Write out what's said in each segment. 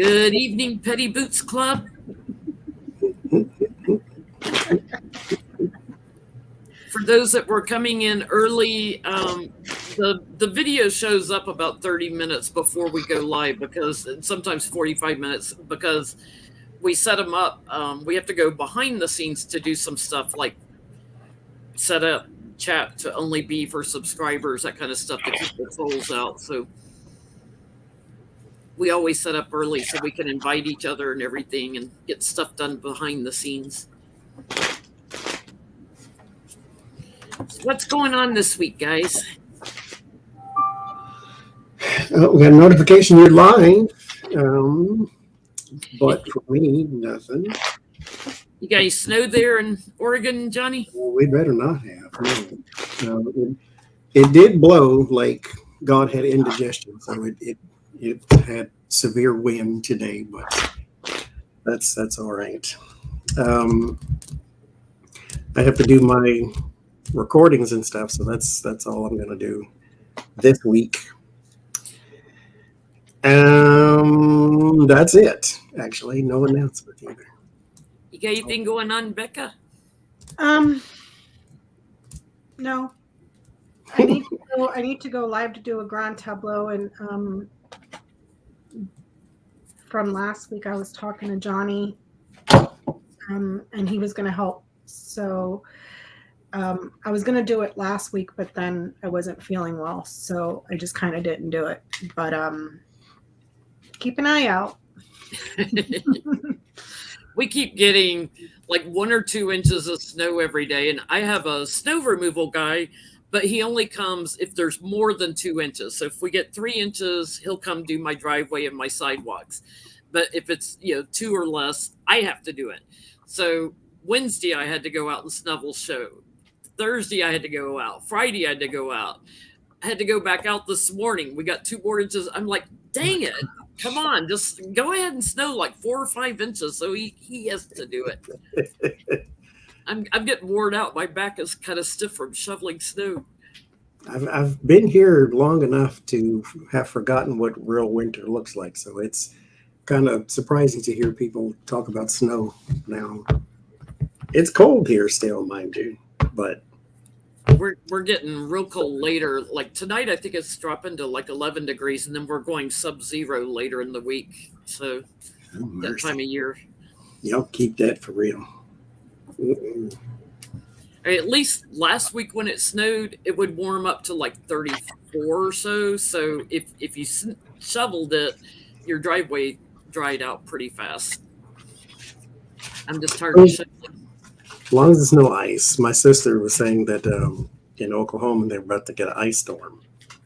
Good evening, Petty Boots Club. For those that were coming in early, the video shows up about 30 minutes before we go live, because sometimes 45 minutes, because we set them up. We have to go behind the scenes to do some stuff like set up chat to only be for subscribers, that kind of stuff, to keep the trolls out. So we always set up early so we can invite each other and everything and get stuff done behind the scenes. So what's going on this week, guys? We got a notification you're live, but for me, nothing. You guys snow there in Oregon, Johnny? Well, we better not have. No. It did blow like God had indigestion, so it had severe wind today, but that's all right. I have to do my recordings and stuff, so that's all I'm gonna do this week. That's it. Actually, no announcement either. You got anything going on, Becca? No. I need to go live to do a grand tableau, and from last week I was talking to Johnny, and he was going to help. So I was going to do it last week, but then I wasn't feeling well, so I just kind of didn't do it. But keep an eye out. We keep getting like 1 or 2 inches of snow every day, and I have a snow removal guy, but he only comes if there's more than 2 inches. So if we get 3 inches, he'll come do my driveway and my sidewalks. But if it's 2 or less, I have to do it. So Wednesday I had to go out and snovel show. Thursday I had to go out. Friday I had to go out. I had to go back out this morning. We got 2 more inches. I'm like, dang it. Come on, just go ahead and snow like 4 or 5 inches. So he has to do it. I'm getting worn out. My back is kind of stiff from shoveling snow. I've been here long enough to have forgotten what real winter looks like. So it's kind of surprising to hear people talk about snow now. It's cold here still, mind you, but we're getting real cold later. Like tonight, I think it's dropping to like 11 degrees, and then we're going sub-zero later in the week. So that time of year. Y'all keep that for real. At least last week when it snowed, it would warm up to like 34 or so. So if you shoveled it, your driveway dried out pretty fast. I'm just tired of shoveling. As long as there's no ice. My sister was saying that in Oklahoma they're about to get an ice storm.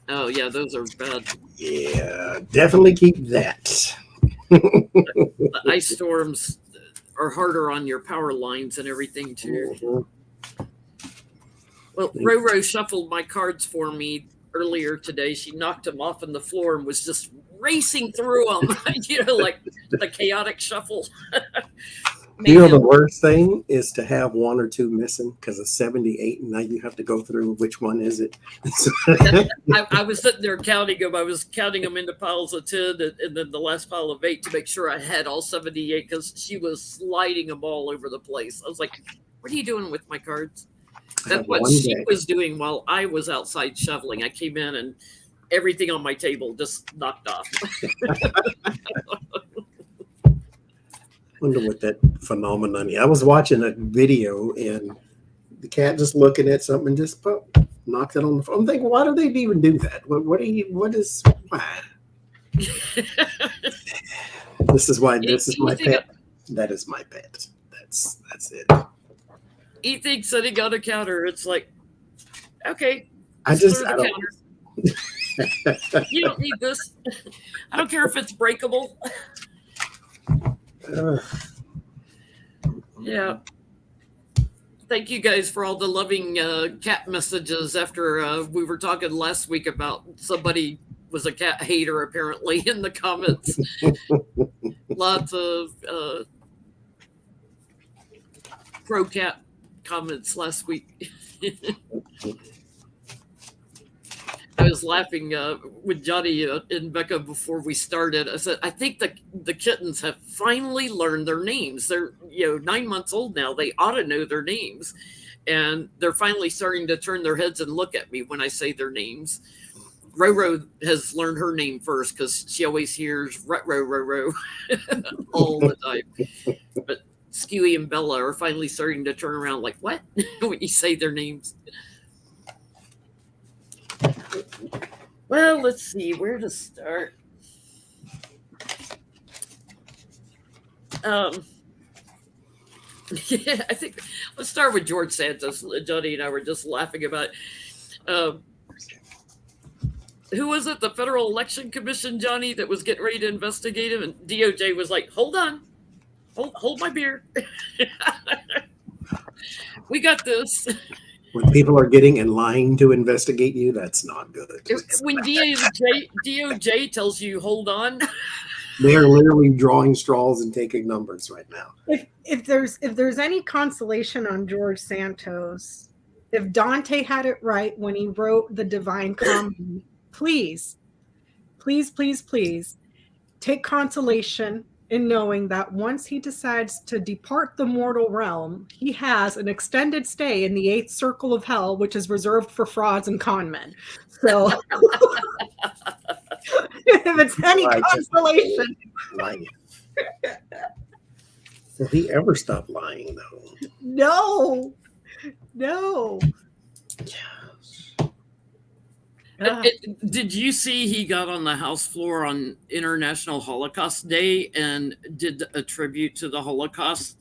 Oh yeah, those are bad. Yeah, definitely keep that. The ice storms are harder on your power lines and everything too. Mm-hmm. Well, Roro shuffled my cards for me earlier today. She knocked them off on the floor and was just racing through them, like the chaotic shuffle. The worst thing is to have 1 or 2 missing because of 78, and now you have to go through which one is it. I was sitting there counting them. I was counting them into piles of 10 and then the last pile of 8 to make sure I had all 78, because she was sliding them all over the place. I was like, what are you doing with my cards? That's what she was doing while I was outside shoveling. I came in and everything on my table just knocked off. Wonder what that phenomenon is. I was watching a video and the cat just looking at something and just knocked it on the phone. I'm thinking, why do they even do that? Why? This is my pet. That is my pet. That's it. He thinks sitting on a counter, it's like, okay, I don't. Counter. You don't need this. I don't care if it's breakable. Yeah. Thank you guys for all the loving cat messages after we were talking last week about somebody was a cat hater apparently in the comments. Lots of pro cat comments last week. I was laughing with Johnny and Becca before we started. I said, I think the kittens have finally learned their names. They're 9 months old now. They ought to know their names, and they're finally starting to turn their heads and look at me when I say their names. Roro has learned her name first because she always hears Roro all the time. But Skewy and Bella are finally starting to turn around like, what? when you say their names. Well, let's see where to start. Yeah, I think let's start with George Santos. Johnny and I were just laughing about who was it? The Federal Election Commission, Johnny, that was getting ready to investigate him, and DOJ was like, "Hold on, hold my beer. We got this." When people are getting in line to investigate you, that's not good. When DOJ tells you, "Hold on," they are literally drawing straws and taking numbers right now. If there's any consolation on George Santos, if Dante had it right when he wrote the Divine Comedy, please take consolation in knowing that once he decides to depart the mortal realm, he has an extended stay in the 8th circle of hell, which is reserved for frauds and con men. So if it's any consolation. Will he ever stop lying, though? No. Did you see he got on the House floor on International Holocaust Day and did a tribute to the Holocaust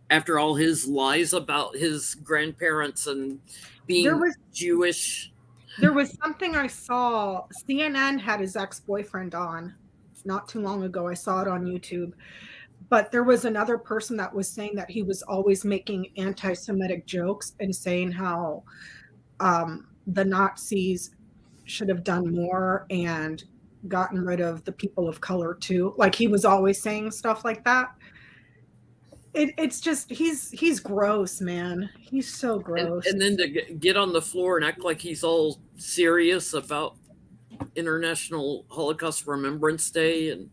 after all his lies about his grandparents and being Jewish? There was something I saw. CNN had his ex-boyfriend on not too long ago. I saw it on YouTube. But there was another person that was saying that he was always making anti-Semitic jokes and saying how the Nazis should have done more and gotten rid of the people of color too. Like he was always saying stuff like that. It's just he's gross, man. He's so gross. And then to get on the floor and act like he's all serious about International Holocaust Remembrance Day, and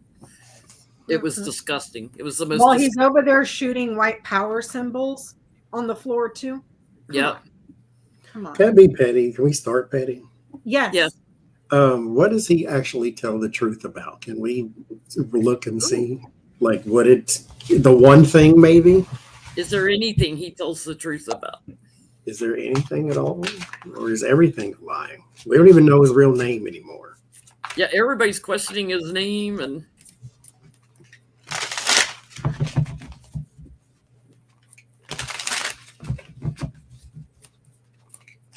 it was disgusting. It was the most. While he's over there shooting white power symbols on the floor too. Come on. Can it be petty? Can we start petty? Yes. What does he actually tell the truth about? Can we look and see? Like, the one thing maybe? Is there anything he tells the truth about? Is there anything at all? Or is everything lying? We don't even know his real name anymore. Yeah, everybody's questioning his name and.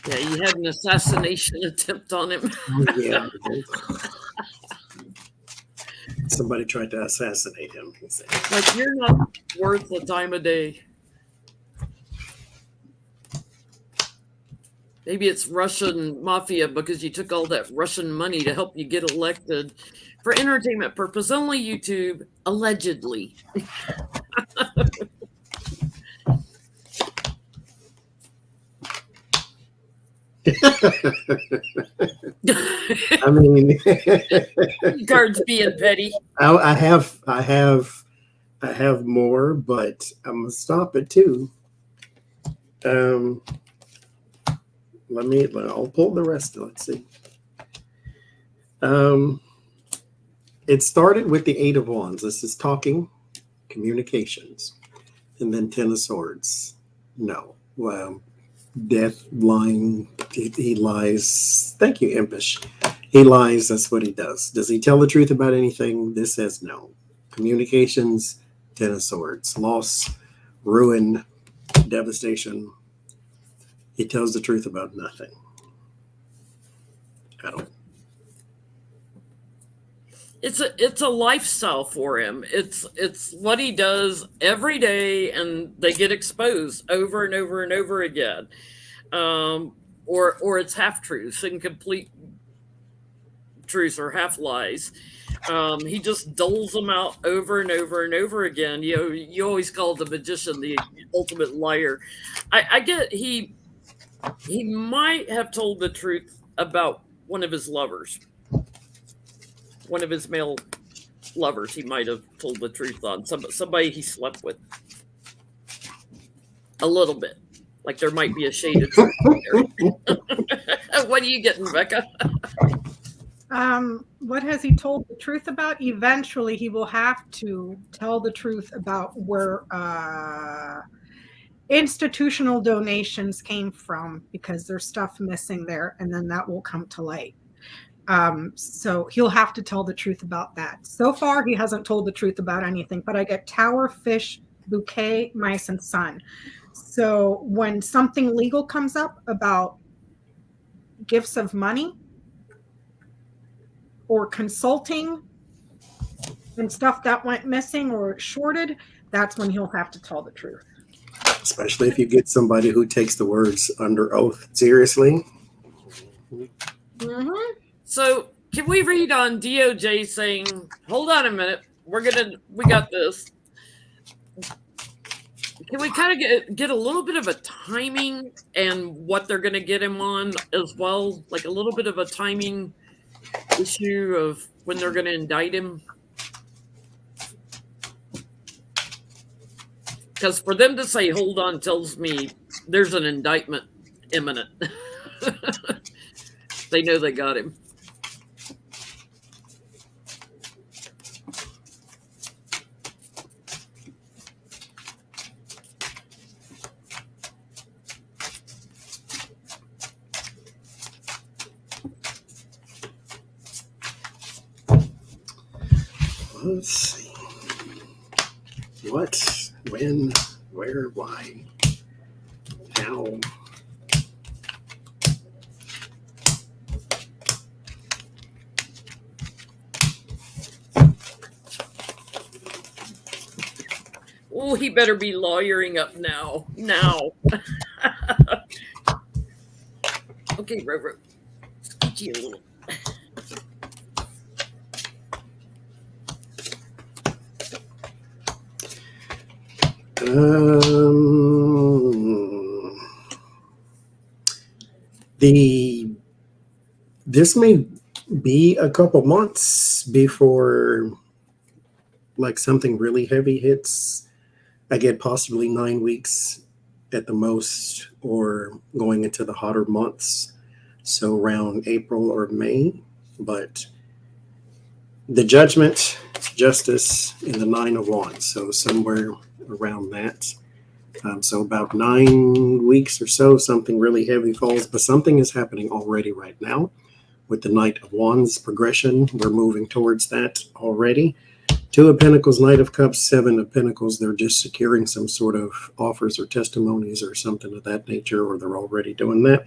Yeah, he had an assassination attempt on him. Yeah. Somebody tried to assassinate him. Like, you're not worth the time of day. Maybe it's Russian mafia because you took all that Russian money to help you get elected for entertainment purpose only. YouTube, allegedly. I mean, guards being petty. I have more, but I'm gonna stop it too. I'll pull the rest. Let's see. It started with the 8 of Wands. This is talking, communications, and then 10 of Swords. No, death, lying. He lies. Thank you, Impish. He lies. That's what he does. Does he tell the truth about anything? This says no. Communications, 10 of Swords. Loss, ruin, devastation. He tells the truth about nothing. I don't. It's a lifestyle for him. It's what he does every day, and they get exposed over and over and over again. Or it's half truths, incomplete truths, or half lies. He just doles them out over and over and over again. You always call the magician the ultimate liar. I get he might have told the truth about one of his lovers, one of his male lovers. He might have told the truth on somebody he slept with a little bit. Like there might be a shade of truth there. What are you getting, Becca? What has he told the truth about? Eventually, he will have to tell the truth about where institutional donations came from, because there's stuff missing there, and then that will come to light. So he'll have to tell the truth about that. So far, he hasn't told the truth about anything, but I get tower, fish, bouquet, mice, and sun. So when something legal comes up about gifts of money or consulting and stuff that went missing or shorted, that's when he'll have to tell the truth. Especially if you get somebody who takes the words under oath seriously. Mm-hmm. So can we read on DOJ saying, hold on a minute, we got this. Can we kind of get a little bit of a timing and what they're going to get him on as well? Like a little bit of a timing issue of when they're going to indict him? Because for them to say, hold on, tells me there's an indictment imminent. They know they got him. Let's see. What, when, where, why, how. Oh, he better be lawyering up now. Now. Okay, Reverend. Get you a little. This may be a couple months before like something really heavy hits. I get possibly 9 weeks at the most, or going into the hotter months, so around April or May. But the judgment, justice, and the 9 of Wands, so somewhere around that. So about 9 weeks or so, something really heavy falls, but something is happening already right now with the Knight of Wands progression. We're moving towards that already. 2 of Pentacles, Knight of Cups, 7 of Pentacles. They're just securing some sort of offers or testimonies or something of that nature, or they're already doing that.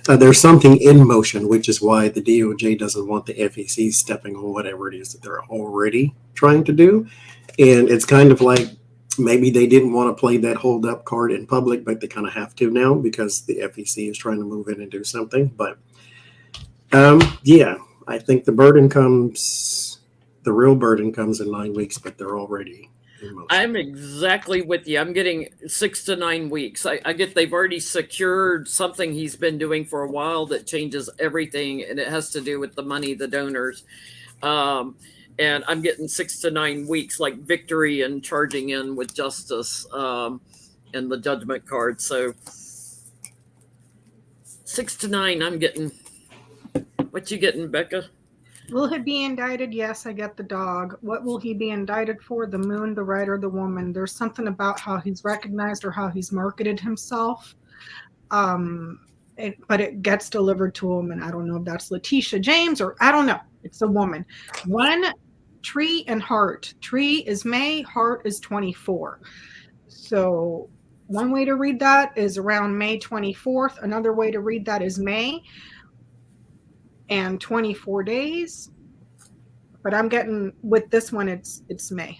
There's something in motion, which is why the DOJ doesn't want the FEC stepping on whatever it is that they're already trying to do. And it's kind of like maybe they didn't want to play that hold up card in public, but they kind of have to now because the FEC is trying to move in and do something. But yeah, I think the real burden comes in 9 weeks, but they're already in motion. I'm exactly with you. I'm getting 6 to 9 weeks. I get they've already secured something he's been doing for a while that changes everything, and it has to do with the money, the donors. And I'm getting 6 to 9 weeks, like victory and charging in with justice and the judgment card. So 6 to 9, I'm getting. What you getting, Becca? Will he be indicted? Yes, I get the dog. What will he be indicted for? The moon, the writer, the woman. There's something about how he's recognized or how he's marketed himself. But it gets delivered to him, and I don't know if that's Letitia James or I don't know. It's a woman. 1, tree and heart. Tree is May, heart is 24. So one way to read that is around May 24th. Another way to read that is May and 24 days. But I'm getting with this one, it's May.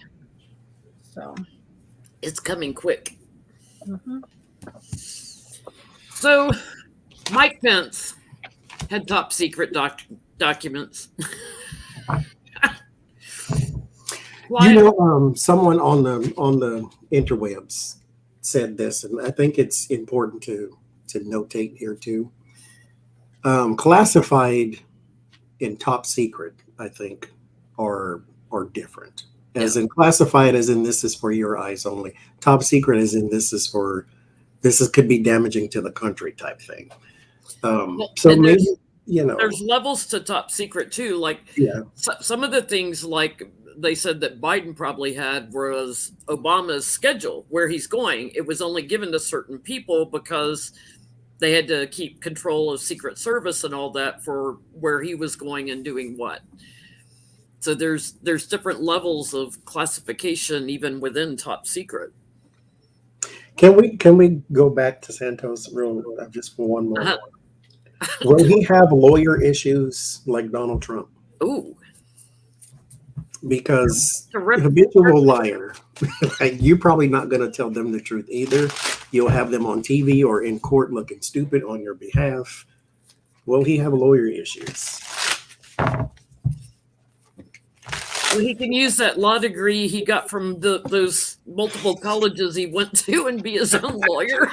So it's coming quick. Mm-hmm. So Mike Pence had top secret documents. Someone on the interwebs said this, and I think it's important to notate here too. Classified and top secret, I think, are different. As in classified, as in this is for your eyes only. Top secret, as in this is could be damaging to the country type thing. So maybe there's levels to top secret too. Like some of the things, like they said that Biden probably had was Obama's schedule where he's going. It was only given to certain people because they had to keep control of Secret Service and all that for where he was going and doing what. So there's different levels of classification even within top secret. Can we go back to Santos real just for one more? Will he have lawyer issues like Donald Trump? Ooh. Because habitual liar, you're probably not going to tell them the truth either. You'll have them on TV or in court looking stupid on your behalf. Will he have lawyer issues? Well, he can use that law degree he got from those multiple colleges he went to and be his own lawyer.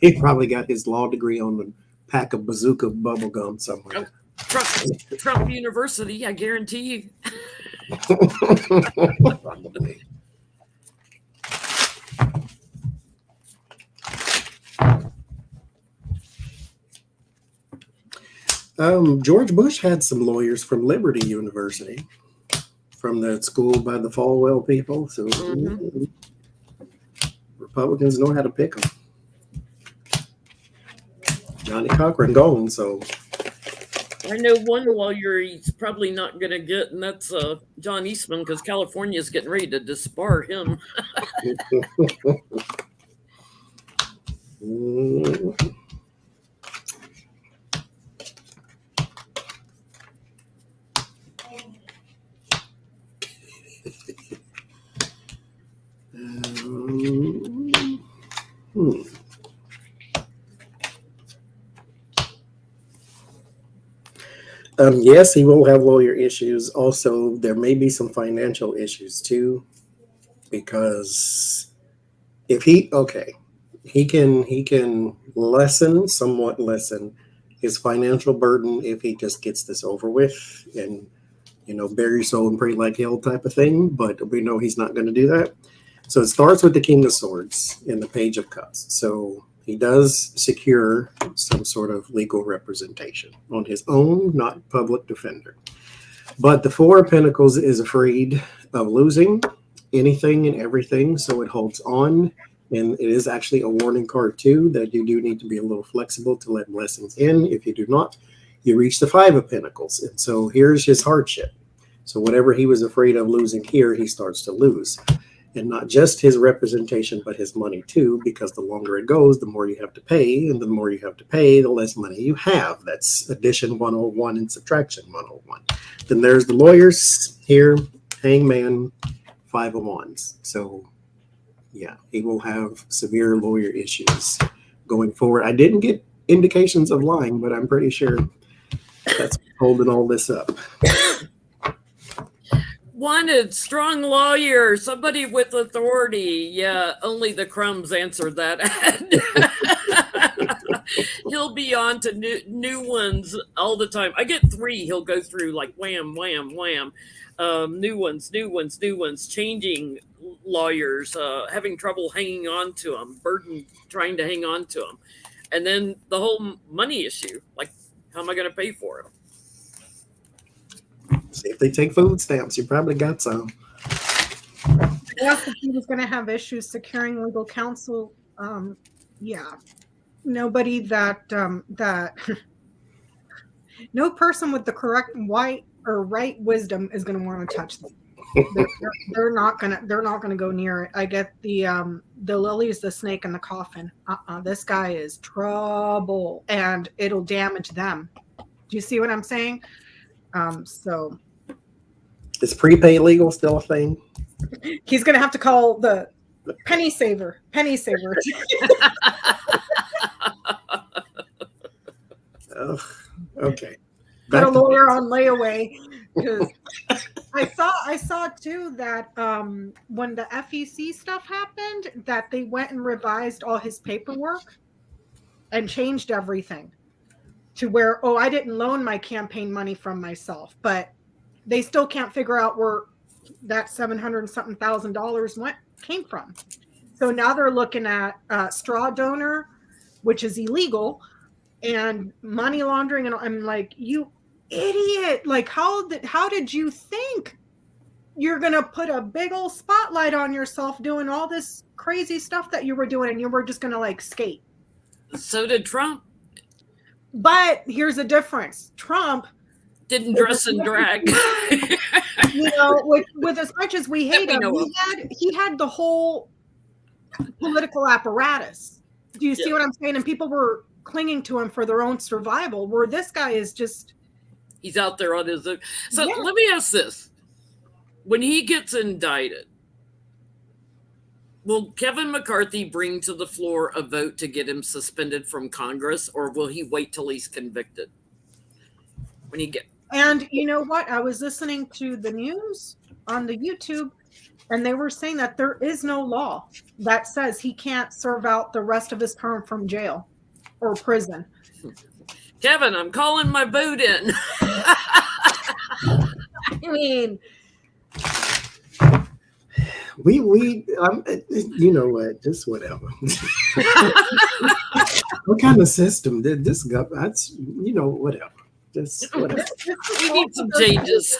He probably got his law degree on the pack of bazooka bubble gum somewhere. Trump University, I guarantee you. Probably. George Bush had some lawyers from Liberty University, from the school by the Falwell people. So Republicans know how to pick them. Johnny Cochran gone, so I know one lawyer he's probably not going to get, and that's John Eastman, because California is getting ready to disbar him. Yes, he will have lawyer issues. Also, there may be some financial issues too, because if he can somewhat lessen his financial burden if he just gets this over with and bury your soul and pray like hell type of thing. But we know he's not going to do that. So it starts with the King of Swords in the Page of Cups. So he does secure some sort of legal representation on his own, not public defender. But the Four of Pentacles is afraid of losing anything and everything, so it holds on. And it is actually a warning card too, that you do need to be a little flexible to let blessings in. If you do not, you reach the Five of Pentacles. And so here's his hardship. So whatever he was afraid of losing here, he starts to lose. And not just his representation, but his money too, because the longer it goes, the more you have to pay. And the more you have to pay, the less money you have. That's addition 101 and subtraction 101. Then there's the lawyers here, Hangman, Five of Wands. So yeah, he will have severe lawyer issues going forward. I didn't get indications of lying, but I'm pretty sure that's holding all this up. Wanted, strong lawyer, somebody with authority. Yeah, only the crumbs answered that. He'll be on to new ones all the time. I get 3. He'll go through like wham, wham, wham. New ones, changing lawyers, having trouble hanging on to them, burden trying to hang on to them. And then the whole money issue, like, how am I going to pay for it? See if they take food stamps. You probably got some. Yes, if he was going to have issues securing legal counsel. Nobody that no person with the correct white or right wisdom is going to want to touch them. They're not gonna go near it. I get the lily is the snake in the coffin. This guy is trouble, and it'll damage them. Do you see what I'm saying? So is prepaid legal still a thing? He's gonna have to call the penny saver. Okay. Put a lawyer on layaway, because I saw too that when the FEC stuff happened, that they went and revised all his paperwork and changed everything. to where, I didn't loan my campaign money from myself, but they still can't figure out where that $700 and something thousand came from. So now they're looking at straw donor, which is illegal, and money laundering. And I'm like, you idiot. Like, how did you think you're going to put a big old spotlight on yourself doing all this crazy stuff that you were doing, and you were just going to like skate? So did Trump. But here's the difference. Trump didn't dress in drag. With as much as we hate him, he had the whole political apparatus. Do you see what I'm saying? And people were clinging to him for their own survival, where this guy is just... He's out there on his own. So let me ask this. When he gets indicted, will Kevin McCarthy bring to the floor a vote to get him suspended from Congress, or will he wait till he's convicted? And you know what? I was listening to the news on the YouTube, and they were saying that there is no law that says he can't serve out the rest of his term from jail or prison. Kevin, I'm calling my vote in. I mean... We you know what? Just whatever. What kind of system did this go? That's whatever. Just whatever. We need some changes.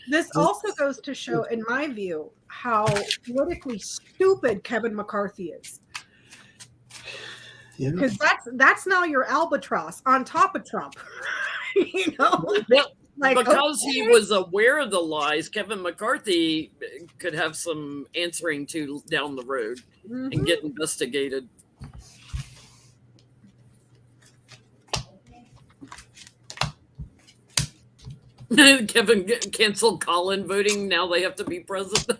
This also goes to show, in my view, how politically stupid Kevin McCarthy is. Because that's now your albatross on top of Trump. Because he was aware of the lies, Kevin McCarthy could have some answering to down the road and get investigated. Kevin canceled call-in voting. Now they have to be president.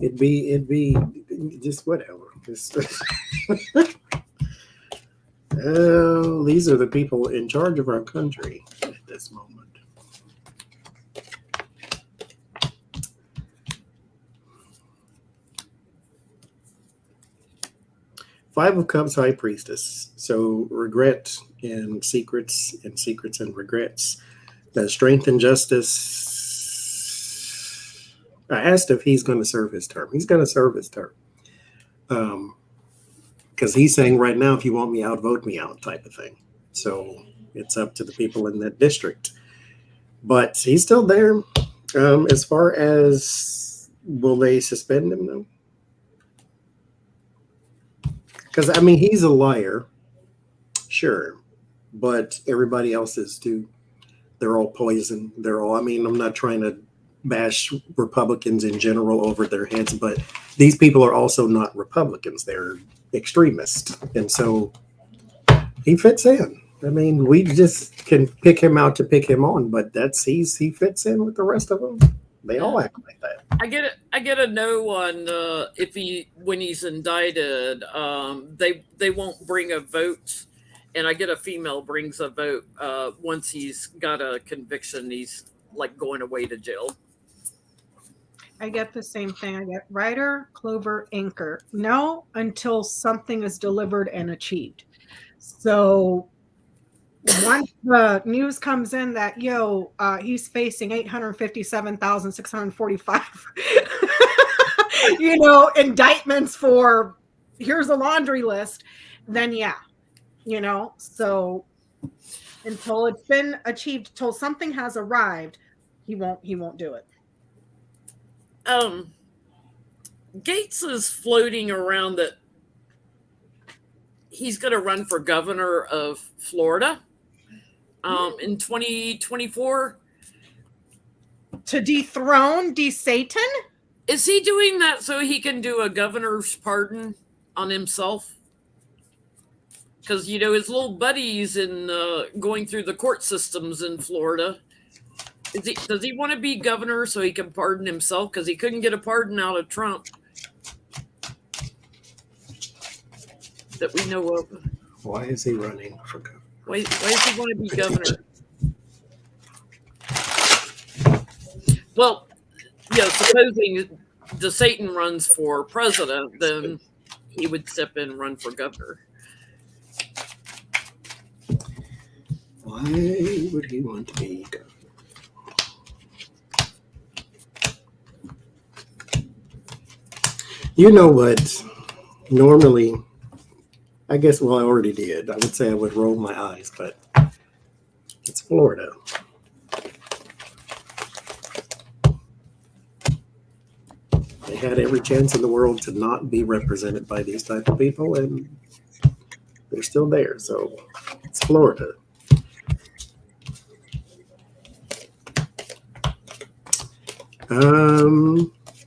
It'd be just whatever. Just these are the people in charge of our country at this moment. Five of Cups, High Priestess. So regret and secrets and regrets. The strength and justice. I asked if he's going to serve his term. He's going to serve his term. Because he's saying right now, if you want me out, vote me out type of thing. So it's up to the people in that district. But he's still there. As far as will they suspend him though? Because, I mean, he's a liar. Sure. But everybody else is too. They're all poison. I'm not trying to bash Republicans in general over their heads, but these people are also not Republicans. They're extremists. And so he fits in. I mean, we just can pick him out to pick him on, but he fits in with the rest of them. They all act like that. I get a no on when he's indicted, they won't bring a vote, and I get a female brings a vote once he's got a conviction. He's like going away to jail. I get the same thing. I get writer, clover, inker. No, until something is delivered and achieved. So once the news comes in that, he's facing 857,645, indictments for, here's a laundry list, then so until it's been achieved, until something has arrived, he won't do it. Gates is floating around that he's going to run for governor of Florida in 2024 to dethrone Satan. Is he doing that so he can do a governor's pardon on himself? Because his little buddies in going through the court systems in Florida. Does he want to be governor so he can pardon himself? Because he couldn't get a pardon out of Trump that we know of. Why is he running for governor? Why does he want to be governor? Well, supposing the Satan runs for president, then he would step in and run for governor. Why would he want to be governor? You know what? Normally, I guess, well, I already did. I would say I would roll my eyes, but it's Florida. They had every chance in the world to not be represented by these type of people, and they're still there. So it's Florida.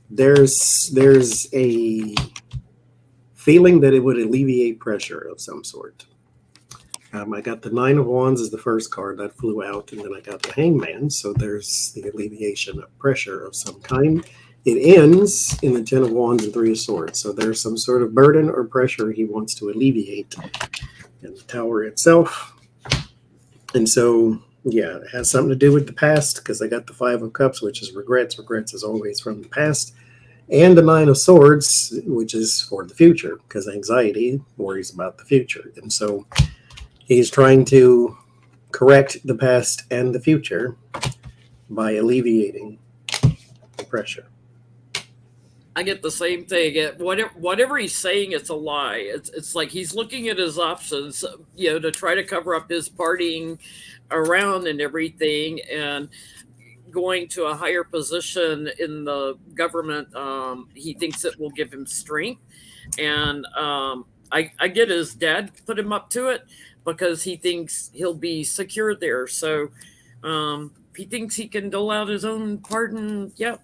There's a feeling that it would alleviate pressure of some sort. I got the Nine of Wands as the first card that flew out, and then I got the Hangman. So there's the alleviation of pressure of some kind. It ends in the Ten of Wands and Three of Swords. So there's some sort of burden or pressure he wants to alleviate in the Tower itself. And so, yeah, it has something to do with the past, because I got the Five of Cups, which is regrets. Regrets is always from the past. And the Nine of Swords, which is for the future, because anxiety worries about the future. And so he's trying to correct the past and the future by alleviating the pressure. I get the same thing. Whatever he's saying, it's a lie. It's like he's looking at his options, to try to cover up his partying around and everything, and going to a higher position in the government. He thinks it will give him strength, and I get his dad put him up to it because he thinks he'll be secure there. So he thinks he can dole out his own pardon. Yep.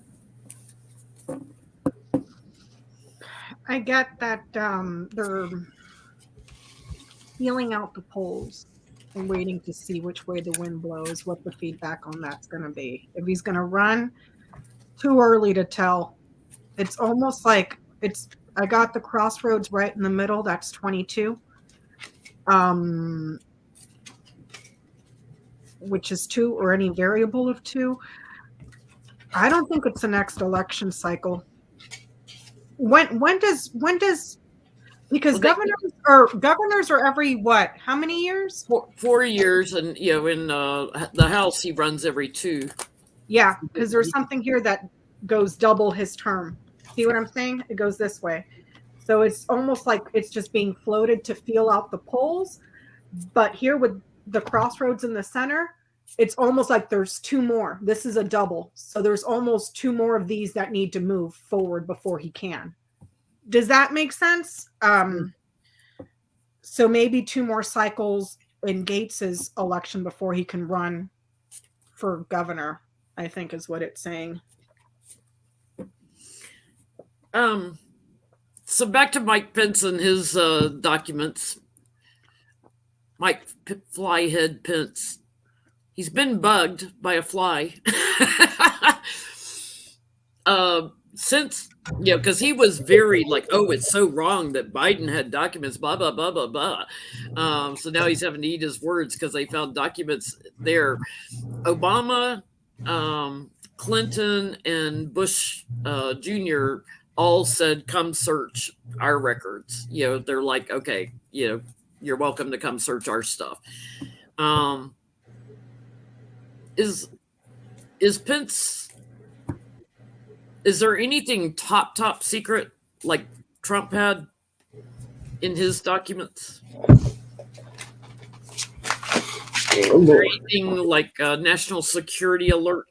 I get that they're feeling out the polls and waiting to see which way the wind blows, what the feedback on that's going to be. If he's going to run, too early to tell. It's almost like I got the crossroads right in the middle. That's 22, which is 2 or any variable of 2. I don't think it's the next election cycle. When does because governors are every what? How many years? 4 years, and in the House he runs every 2. Yeah, because there's something here that goes double his term. See what I'm saying? It goes this way. So it's almost like it's just being floated to feel out the polls. But here with the crossroads in the center, it's almost like there's 2 more. This is a double. So there's almost 2 more of these that need to move forward before he can. Does that make sense? So maybe 2 more cycles in Gates's election before he can run for governor, I think is what it's saying. So back to Mike Pence and his documents. Mike Flyhead Pence. He's been bugged by a fly. Since, because he was very like, oh, it's so wrong that Biden had documents, blah, blah, blah, blah, blah. So now he's having to eat his words because they found documents there. Obama, Clinton, and Bush Jr. all said, come search our records. They're like, okay, you're welcome to come search our stuff. Is Pence, is there anything top secret like Trump had in his documents? Is there anything like a national security alert?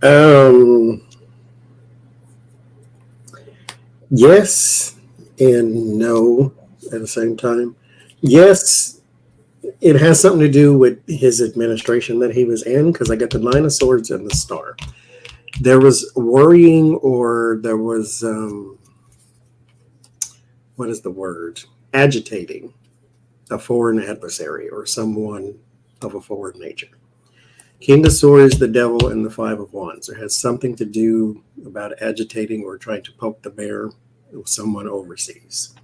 Um, yes and no at the same time. Yes, it has something to do with his administration that he was in, because I got the Nine of Swords and the Star. There was worrying, or there was, what is the word? Agitating a foreign adversary or someone of a foreign nature. King of Swords, the Devil, and the Five of Wands. It has something to do about agitating or trying to poke the bear with someone overseas.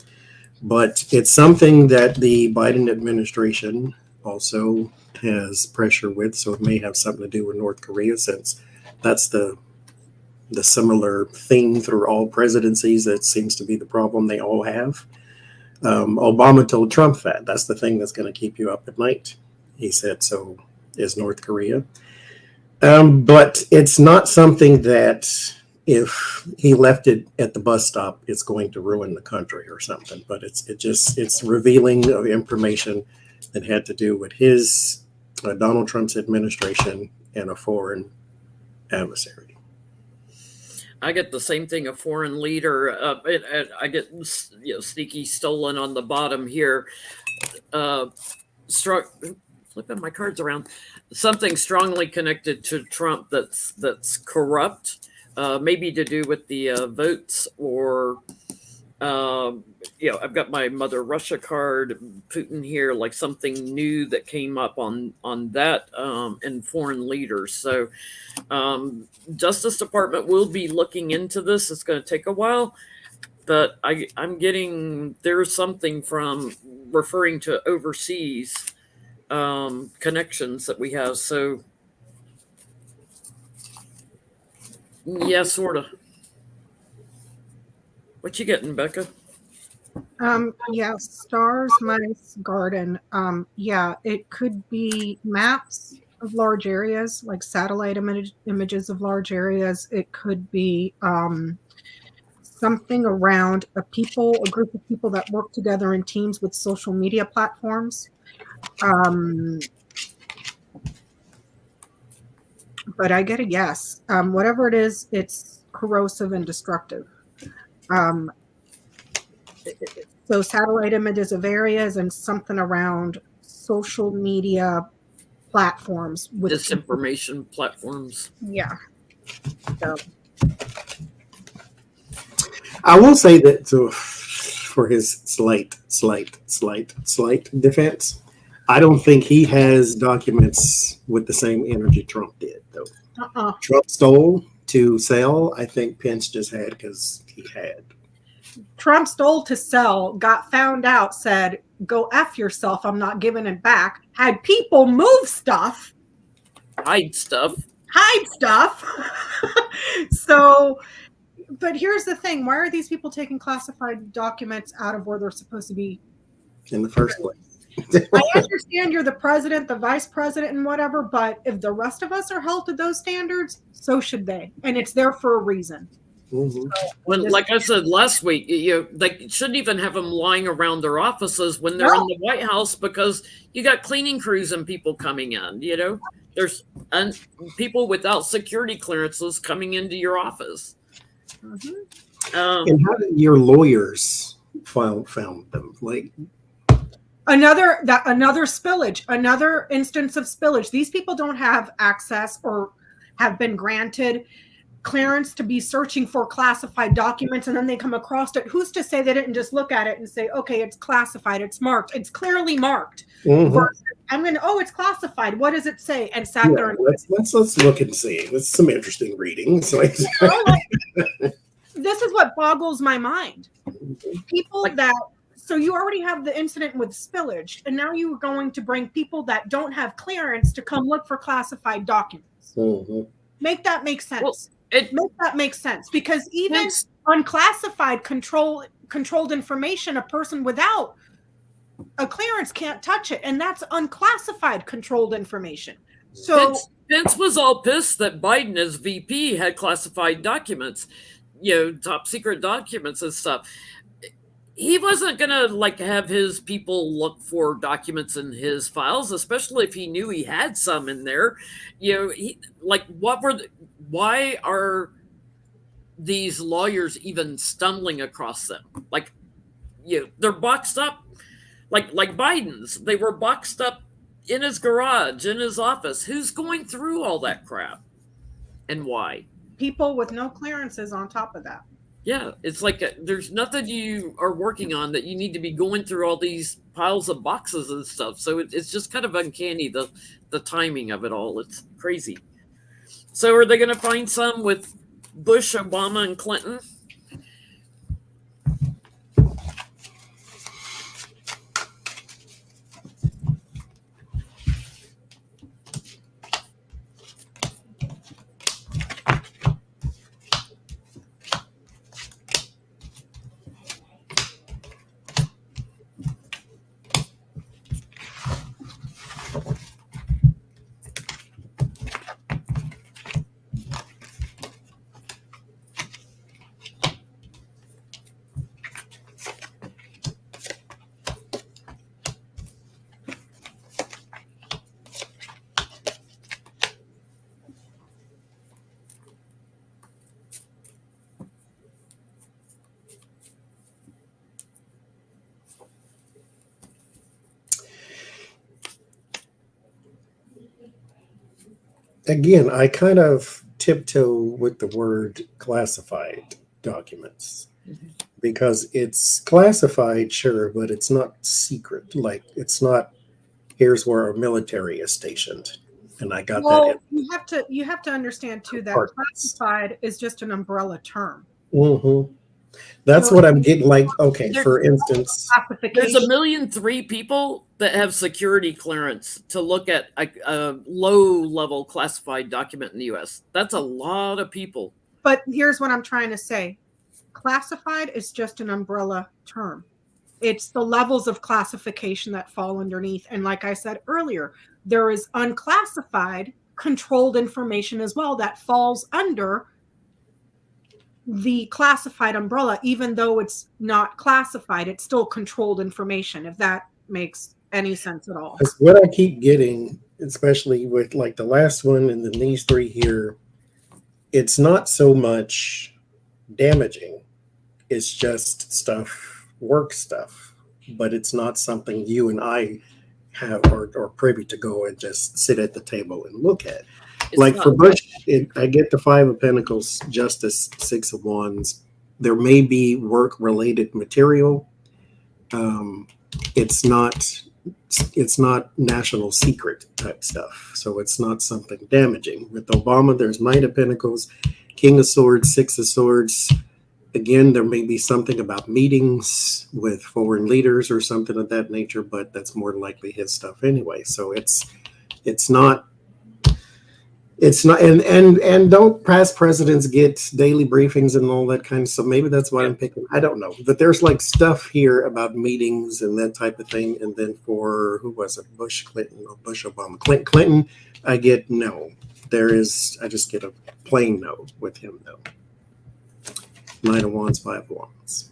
But it's something that the Biden administration also has pressure with, so it may have something to do with North Korea, since that's the similar theme through all presidencies. That seems to be the problem they all have. Obama told Trump that that's the thing that's going to keep you up at night. He said, so is North Korea. But it's not something that if he left it at the bus stop, it's going to ruin the country or something. But it's revealing of information that had to do with his Donald Trump's administration and a foreign adversary. I get the same thing, a foreign leader. I get sneaky stolen on the bottom here. Flipping my cards around. Something strongly connected to Trump that's corrupt, maybe to do with the votes, or I've got my Mother Russia card, Putin here, like something new that came up on that, and foreign leaders. So Justice Department will be looking into this. It's going to take a while, but I'm getting there's something from referring to overseas connections that we have. So yeah, sort of. What you getting, Becca? Yeah, stars, mice, garden. Yeah, it could be maps of large areas, like satellite images of large areas. It could be something around a group of people that work together in teams with social media platforms. But I get a yes. Whatever it is, it's corrosive and destructive. So satellite images of areas and something around social media platforms with disinformation platforms. Yeah. So. I will say that for his slight defense, I don't think he has documents with the same energy Trump did, though. Trump stole to sell. I think Pence just had because he had. Trump stole to sell, got found out, said, go F yourself, I'm not giving it back. Had people move stuff. Hide stuff. So, but here's the thing. Why are these people taking classified documents out of where they're supposed to be? In the first place. I understand you're the president, the vice president, and whatever, but if the rest of us are held to those standards, so should they. And it's there for a reason. Mm-hmm. Well, like I said last week, they shouldn't even have them lying around their offices when they're in the White House, because you got cleaning crews and people coming in. There's people without security clearances coming into your office. Mm-hmm. And how did your lawyers found them? Like another spillage, another instance of spillage. These people don't have access or have been granted clearance to be searching for classified documents, and then they come across it. Who's to say they didn't just look at it and say, okay, it's classified, it's marked, it's clearly marked. Mm-hmm. Versus, it's classified, what does it say? And sat there and let's look and see. That's some interesting reading. So this is what boggles my mind. People so you already have the incident with spillage, and now you're going to bring people that don't have clearance to come look for classified documents. Mm-hmm. Make that make sense. Well, make that make sense, because even unclassified controlled information, a person without a clearance can't touch it, and that's unclassified controlled information. So Pence was all pissed that Biden as VP had classified documents, top secret documents and stuff. he wasn't gonna like have his people look for documents in his files, especially if he knew he had some in there. Like why are these lawyers even stumbling across them? Like, they're boxed up, like Biden's. They were boxed up in his garage, in his office. Who's going through all that crap, and why? People with no clearances on top of that. Yeah, it's like there's nothing you are working on that you need to be going through all these piles of boxes and stuff. So it's just kind of uncanny, the timing of it all. It's crazy. So are they going to find some with Bush, Obama, and Clinton? Again, I kind of tiptoe with the word classified documents because it's classified, sure, but it's not secret. Like, it's not, here's where our military is stationed. And I got that in. You have to understand too that Compartments. classified is just an umbrella term. Mm-hmm. That's what I'm getting. Like, okay, for instance, there's 1,000,003 people that have security clearance to look at a low-level classified document in the U.S. That's a lot of people. But here's what I'm trying to say. Classified is just an umbrella term. It's the levels of classification that fall underneath. And like I said earlier, there is unclassified controlled information as well that falls under the classified umbrella. Even though it's not classified, it's still controlled information, if that makes any sense at all. That's what I keep getting, especially with like the last one and then these three here. It's not so much damaging. It's just stuff, work stuff, but it's not something you and I have or privy to go and just sit at the table and look at. Like for Bush, I get the 5 of Pentacles, Justice, 6 of Wands. There may be work-related material. It's not national secret type stuff, so it's not something damaging. With Obama, there's Knight of Pentacles, King of Swords, 6 of Swords. Again, there may be something about meetings with foreign leaders or something of that nature, but that's more likely his stuff anyway. So it's not, and don't past presidents get daily briefings and all that kind of stuff. Maybe that's why I'm picking. I don't know, but there's like stuff here about meetings and that type of thing. And then for who was it, Bush, Clinton, or Bush, Obama, Clinton, I get no. I just get a plain no with him though. 9 of Wands, 5 of Wands.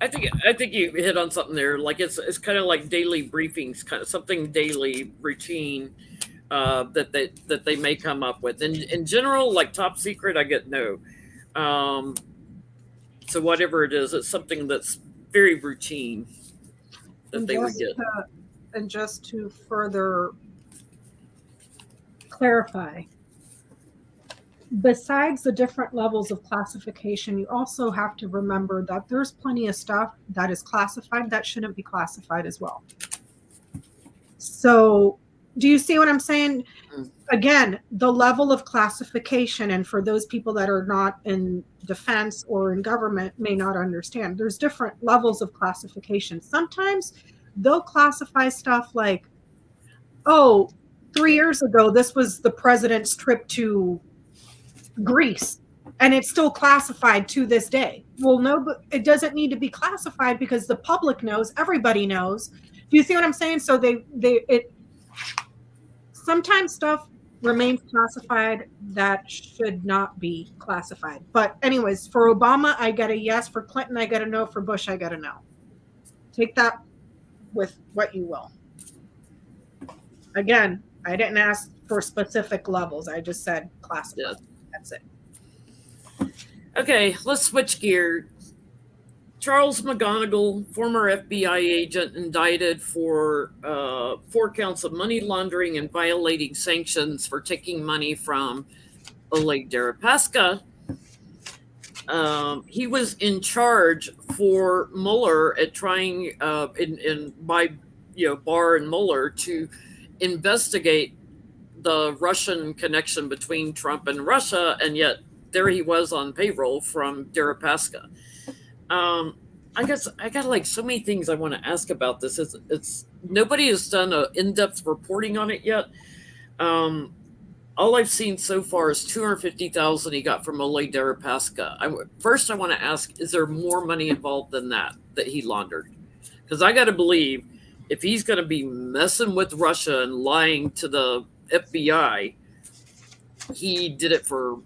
I think you hit on something there. Like it's kind of like daily briefings, kind of something daily routine that they may come up with. And in general, like top secret, I get no. So whatever it is, it's something that's very routine that they would get. And just to further clarify, besides the different levels of classification, you also have to remember that there's plenty of stuff that is classified that shouldn't be classified as well. So do you see what I'm saying? Again, the level of classification, and for those people that are not in defense or in government may not understand, there's different levels of classification. Sometimes they'll classify stuff like, oh, 3 years ago, this was the president's trip to Greece, and it's still classified to this day. Well, no, but it doesn't need to be classified because the public knows, everybody knows. Do you see what I'm saying? So sometimes stuff remains classified, that should not be classified. But anyways, for Obama, I get a yes. For Clinton, I get a no. For Bush, I get a no. Take that with what you will. Again, I didn't ask for specific levels. I just said classified. Yeah. That's it. Okay, let's switch gears. Charles McGonigal, former FBI agent, indicted for 4 counts of money laundering and violating sanctions for taking money from Oleg Deripaska. He was in charge for Mueller at trying, by Barr and Mueller, to investigate the Russian connection between Trump and Russia, and yet there he was on payroll from Deripaska. I guess I got like so many things I want to ask about this. It's nobody has done an in-depth reporting on it yet. All I've seen so far is $250,000 he got from Oleg Deripaska. First, I want to ask: is there more money involved than that he laundered? Because I got to believe if he's going to be messing with Russia and lying to the FBI, he did it for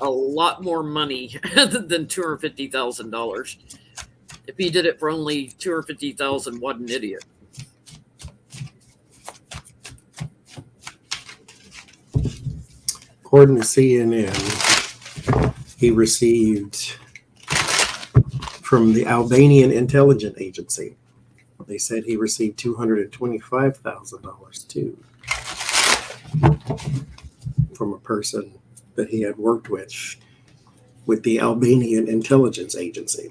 a lot more money than $250,000. If he did it for only $250,000, what an idiot. According to CNN, he received from the Albanian intelligence agency. They said he received $225,000 too from a person that he had worked with the Albanian intelligence agency.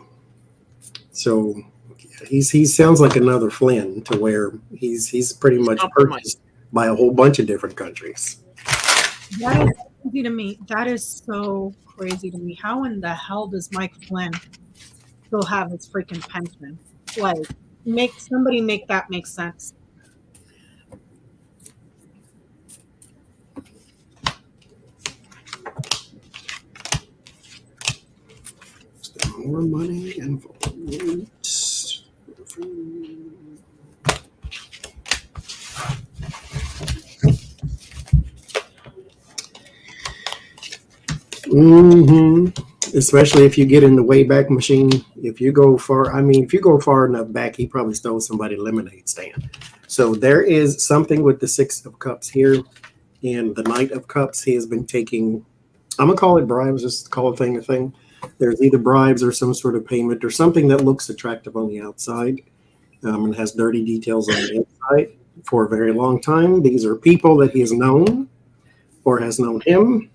So he sounds like another Flynn, to where he's pretty much purchased by a whole bunch of different countries. That is crazy to me. That is so crazy to me. How in the hell does Mike Flynn still have his freaking pension? Like, make that make sense. More money involved. Especially if you get in the Wayback Machine. If you go far enough back, he probably stole somebody's lemonade stand. So there is something with the 6 of Cups here, and the Knight of Cups. He has been taking, I'm gonna call it bribes, just call a thing a thing. There's either bribes or some sort of payment or something that looks attractive on the outside, and has dirty details on the inside for a very long time. These are people that he has known or has known him.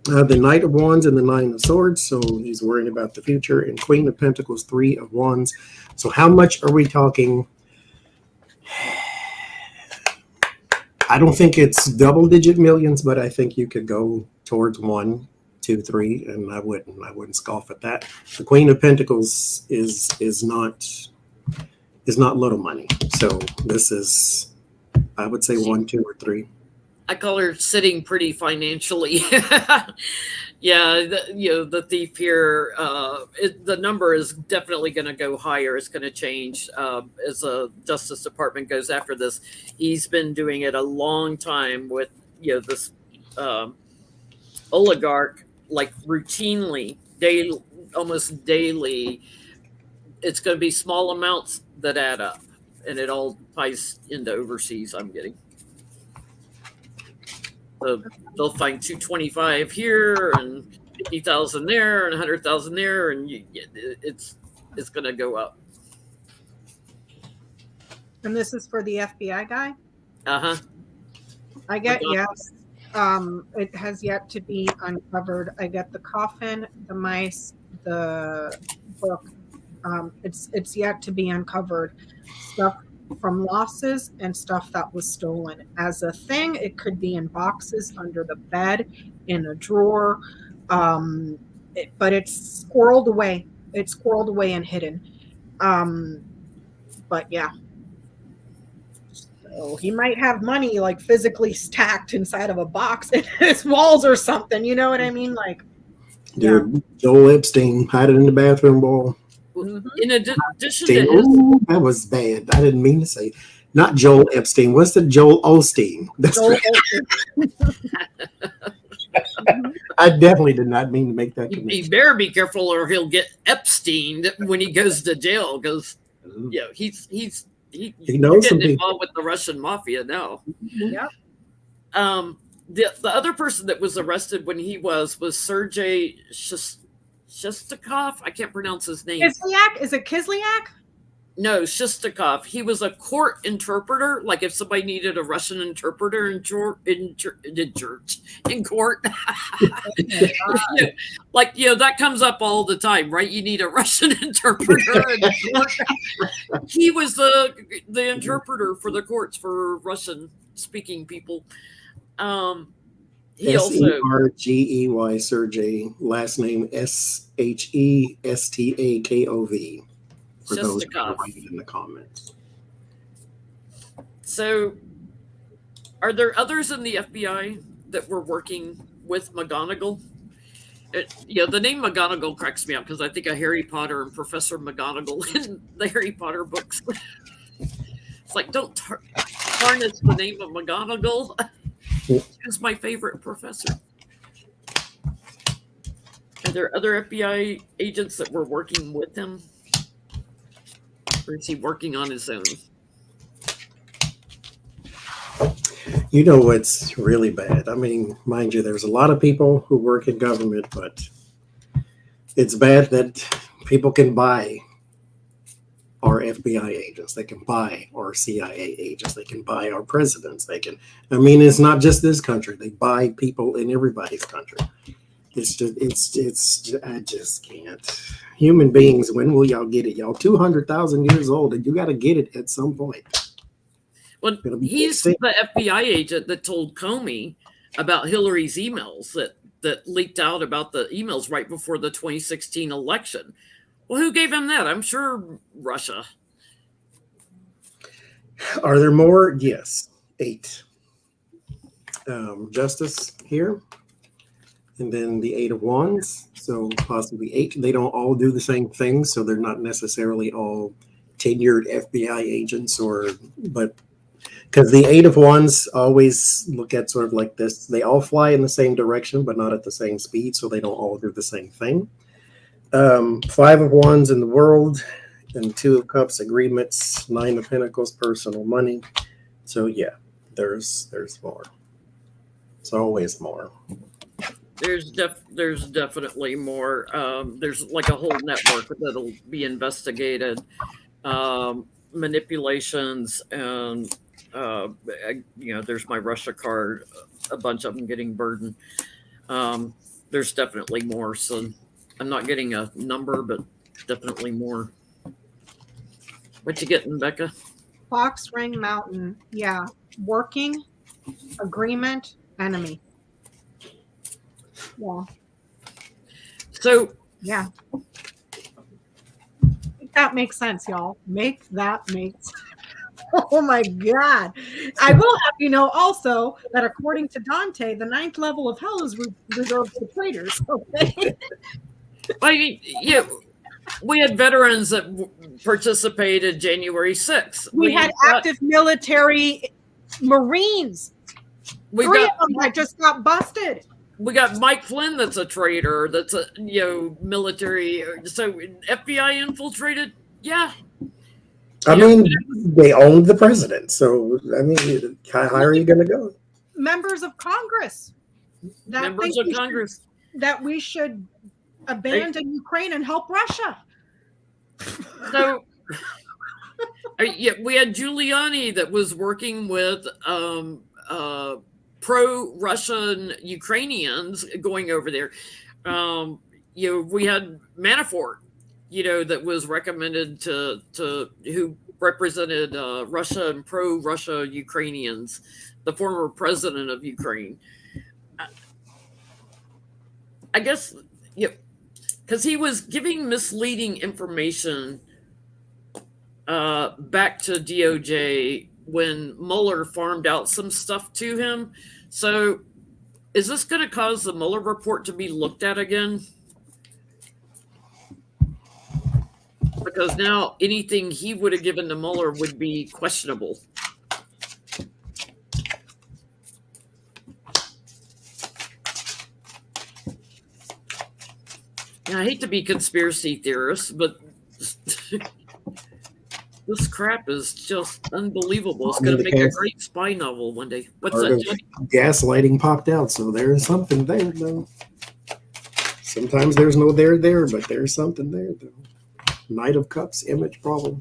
The Knight of Wands and the 9 of Swords, so he's worrying about the future. And Queen of Pentacles, 3 of Wands. So how much are we talking? I don't think it's double-digit millions, but I think you could go towards 1, 2, 3, and I wouldn't scoff at that. The Queen of Pentacles is not little money. So this is, I would say 1, 2, or 3. I call her sitting pretty financially. Yeah, the thief here, the number is definitely going to go higher. It's going to change as the Justice Department goes after this. He's been doing it a long time with this oligarch, like routinely, almost daily. It's going to be small amounts that add up, and it all ties into overseas. I'm getting. So they'll find 225 here and 50,000 there and 100,000 there, and it's going to go up. And this is for the FBI guy? Uh-huh. I get yes. It has yet to be uncovered. I get the coffin, the mice, the book. It's yet to be uncovered. Stuff from losses and stuff that was stolen. As a thing, it could be in boxes under the bed, in a drawer, but it's squirreled away. It's squirreled away and hidden. But yeah. So he might have money like physically stacked inside of a box in his walls or something. You know what I mean? Like, dude, Joel Epstein hid it in the bathroom wall. In addition to his, that was bad. I didn't mean to say. Not Joel Epstein. What's the Joel Osteen? That's Joel right. Mhm. I definitely did not mean to make that You connection. better be careful, or he'll get Epstein when he goes to jail. Because He you're knows some getting people. involved with the Russian mafia now. Yep. The other person that was arrested when he was Sergei Shestakov. I can't pronounce his name. Kislyak? Is it Kislyak? No, Shestakov. He was a court interpreter. Like if somebody needed a Russian interpreter in court. That comes up all the time, right? You need a Russian interpreter in court. He was the interpreter for the courts for Russian speaking people. He also Sergey, Sergey, last name Shestakov. For those who are writing in the comments. So, are there others in the FBI that were working with McGonagall? The name McGonagall cracks me up because I think of Harry Potter and Professor McGonagall in the Harry Potter books. It's like, don't tarnish the name of McGonagall. She's my favorite professor. Are there other FBI agents that were working with him? Or is he working on his own? You know what's really bad? I mean, mind you, there's a lot of people who work in government, but it's bad that people can buy our FBI agents. They can buy our CIA agents. They can buy our presidents. It's not just this country. They buy people in everybody's country. I just can't. Human beings, when will y'all get it? Y'all 200,000 years old, and you got to get it at some point. Well, he's the FBI agent that told Comey about Hillary's emails that leaked out about the emails right before the 2016 election. Well, who gave him that? I'm sure Russia. Are there more? Yes, 8. Justice here. And then the 8 of Wands, so possibly 8. They don't all do the same thing, so they're not necessarily all tenured FBI agents, but because the 8 of Wands always look at sort of like this. They all fly in the same direction, but not at the same speed, so they don't all do the same thing. 5 of Wands in the world, and 2 of Cups, agreements, 9 of Pentacles, personal money. So yeah, there's more. It's always more. There's definitely more. There's like a whole network that'll be investigated, manipulations, and there's my Russia card. A bunch of them getting burdened. There's definitely more. So I'm not getting a number, but definitely more. What you getting, Becca? Fox Ring Mountain. Yeah. Working, agreement, enemy. Yeah. So yeah. Make that makes sense, y'all. Make that make sense. Oh my God. I will have you know also that according to Dante, the 9th level of hell is reserved for traitors. Okay. We had veterans that participated January 6th. We had active military Marines. 3 of them that just got busted. We got Mike Flynn that's a traitor, that's a military. So FBI infiltrated, yeah. I mean, they owned the president, so I mean, how high are you going to go? Members of Congress. That we should abandon Ukraine and help Russia. So, we had Giuliani that was working with pro-Russian Ukrainians going over there. We had Manafort, that was recommended to who represented Russia and pro-Russia Ukrainians, the former president of Ukraine. I guess, because he was giving misleading information back to DOJ when Mueller farmed out some stuff to him. So is this going to cause the Mueller report to be looked at again? Because now anything he would have given to Mueller would be questionable. I hate to be conspiracy theorist, but this crap is just unbelievable. It's going to make a great spy novel one day. What's that, Johnny? Gaslighting popped out, so there's something there, though. Sometimes there's no there, but there's something there, though. Knight of Cups image problem.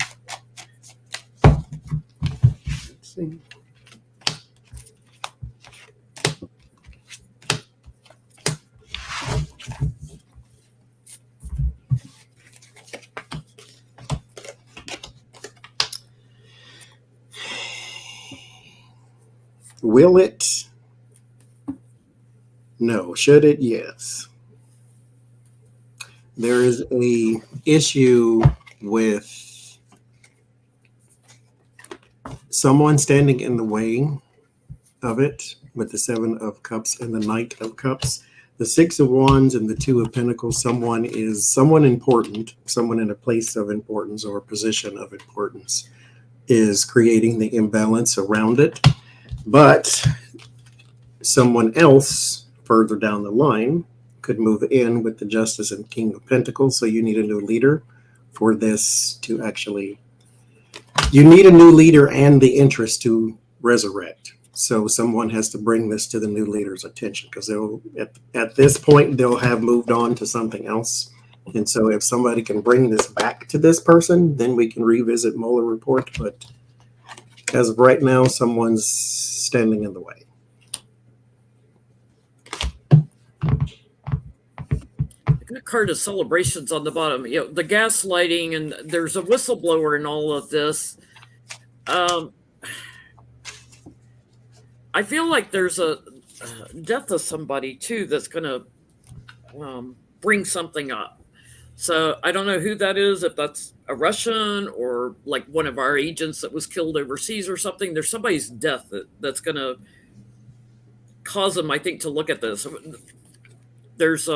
Let's see. Will it? No. Should it? Yes. There is a issue with someone standing in the way of it with the Seven of Cups and the Knight of Cups. The Six of Wands and the Two of Pentacles. Someone important, someone in a place of importance or a position of importance is creating the imbalance around it. But someone else further down the line could move in with the Justice and King of Pentacles. So you need a new leader for this to actually, you need a new leader and the interest to resurrect. So someone has to bring this to the new leader's attention, because they'll at this point they'll have moved on to something else. And so if somebody can bring this back to this person, then we can revisit Mueller report. But as of right now, someone's standing in the way. Good card of celebrations on the bottom. You know, the gaslighting, and there's a whistleblower in all of this. I feel like there's a death of somebody too that's going to bring something up. So I don't know who that is, if that's a Russian or like one of our agents that was killed overseas or something. There's somebody's death that's going to cause them, I think, to look at this. There's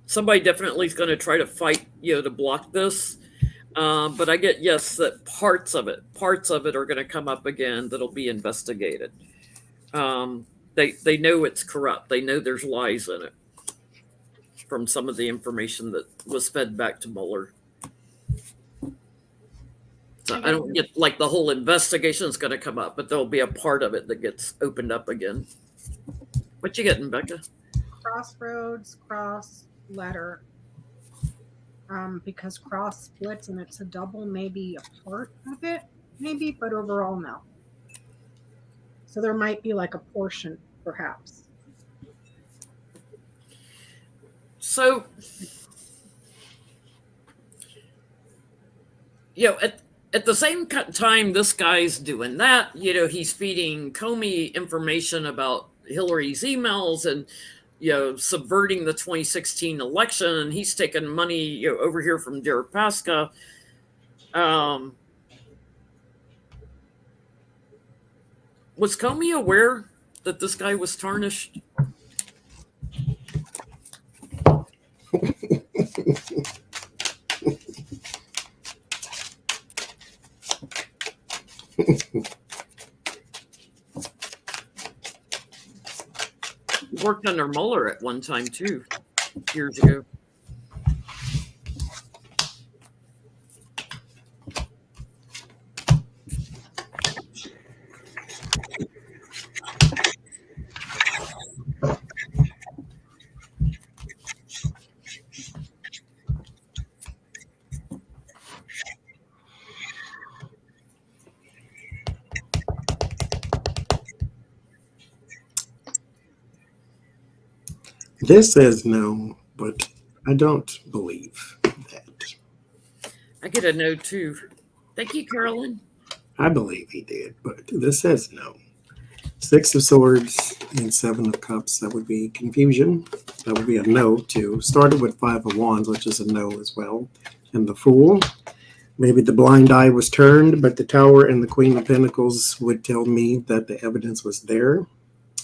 somebody definitely is going to try to fight, to block this. But I get, yes, that parts of it are going to come up again that'll be investigated. They know it's corrupt. They know there's lies in it from some of the information that was fed back to Mueller. So I don't get like the whole investigation is going to come up, but there'll be a part of it that gets opened up again. What you getting, Becca? Crossroads, cross, letter. Because cross splits and it's a double, maybe a part of it, maybe, but overall, no. So there might be like a portion, perhaps. So, at the same time this guy's doing that, he's feeding Comey information about Hillary's emails and, subverting the 2016 election, and he's taking money, over here from Deripaska. Was Comey aware that this guy was tarnished? He worked under Mueller at one time too, years ago. This says no, but I don't believe that. I get a no too. Thank you, Carolyn. I believe he did, but this says no. Six of Swords and Seven of Cups, that would be confusion. That would be a no too. Started with Five of Wands, which is a no as well. And the Fool. Maybe the blind eye was turned, but the Tower and the Queen of Pentacles would tell me that the evidence was there.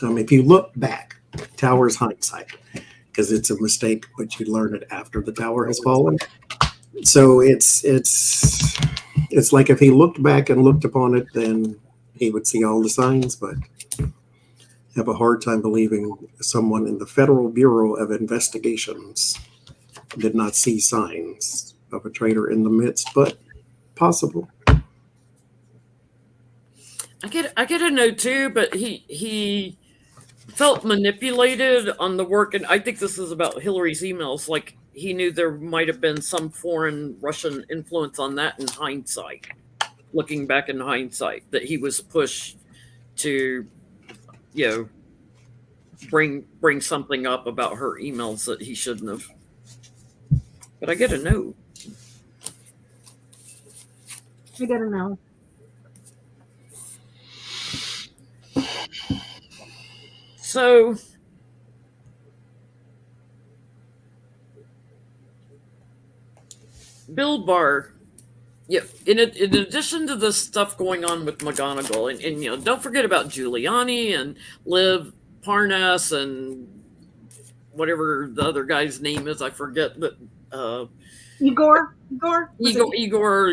If you look back, Tower's hindsight, because it's a mistake, but you learn it after the tower has fallen. So it's like if he looked back and looked upon it, then he would see all the signs. But have a hard time believing someone in the Federal Bureau of Investigations did not see signs of a traitor in the midst, but possible. I get a no too, but he felt manipulated on the work, and I think this is about Hillary's emails. Like he knew there might have been some foreign Russian influence on that in hindsight. Looking back in hindsight, that he was pushed to, you know, bring something up about her emails that he shouldn't have. But I get a no. I get a no. So Bill Barr, yeah. In addition to the stuff going on with McGonigal, and you know, don't forget about Giuliani and Liv Parnas and whatever the other guy's name is, I forget, but Igor,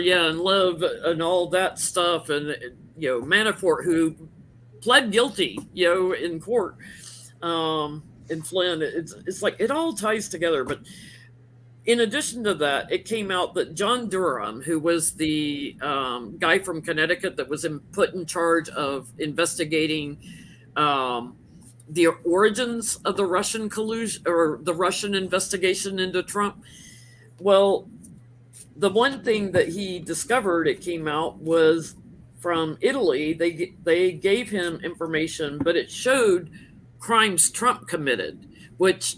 yeah, and Liv and all that stuff, and you know, Manafort, who pled guilty, you know, in court, in Flynn. It's like it all ties together. But in addition to that, it came out that John Durham, who was the guy from Connecticut that was put in charge of investigating the origins of the Russian collusion or the Russian investigation into Trump. Well, the one thing that he discovered, it came out, was from Italy. They gave him information, but it showed crimes Trump committed, which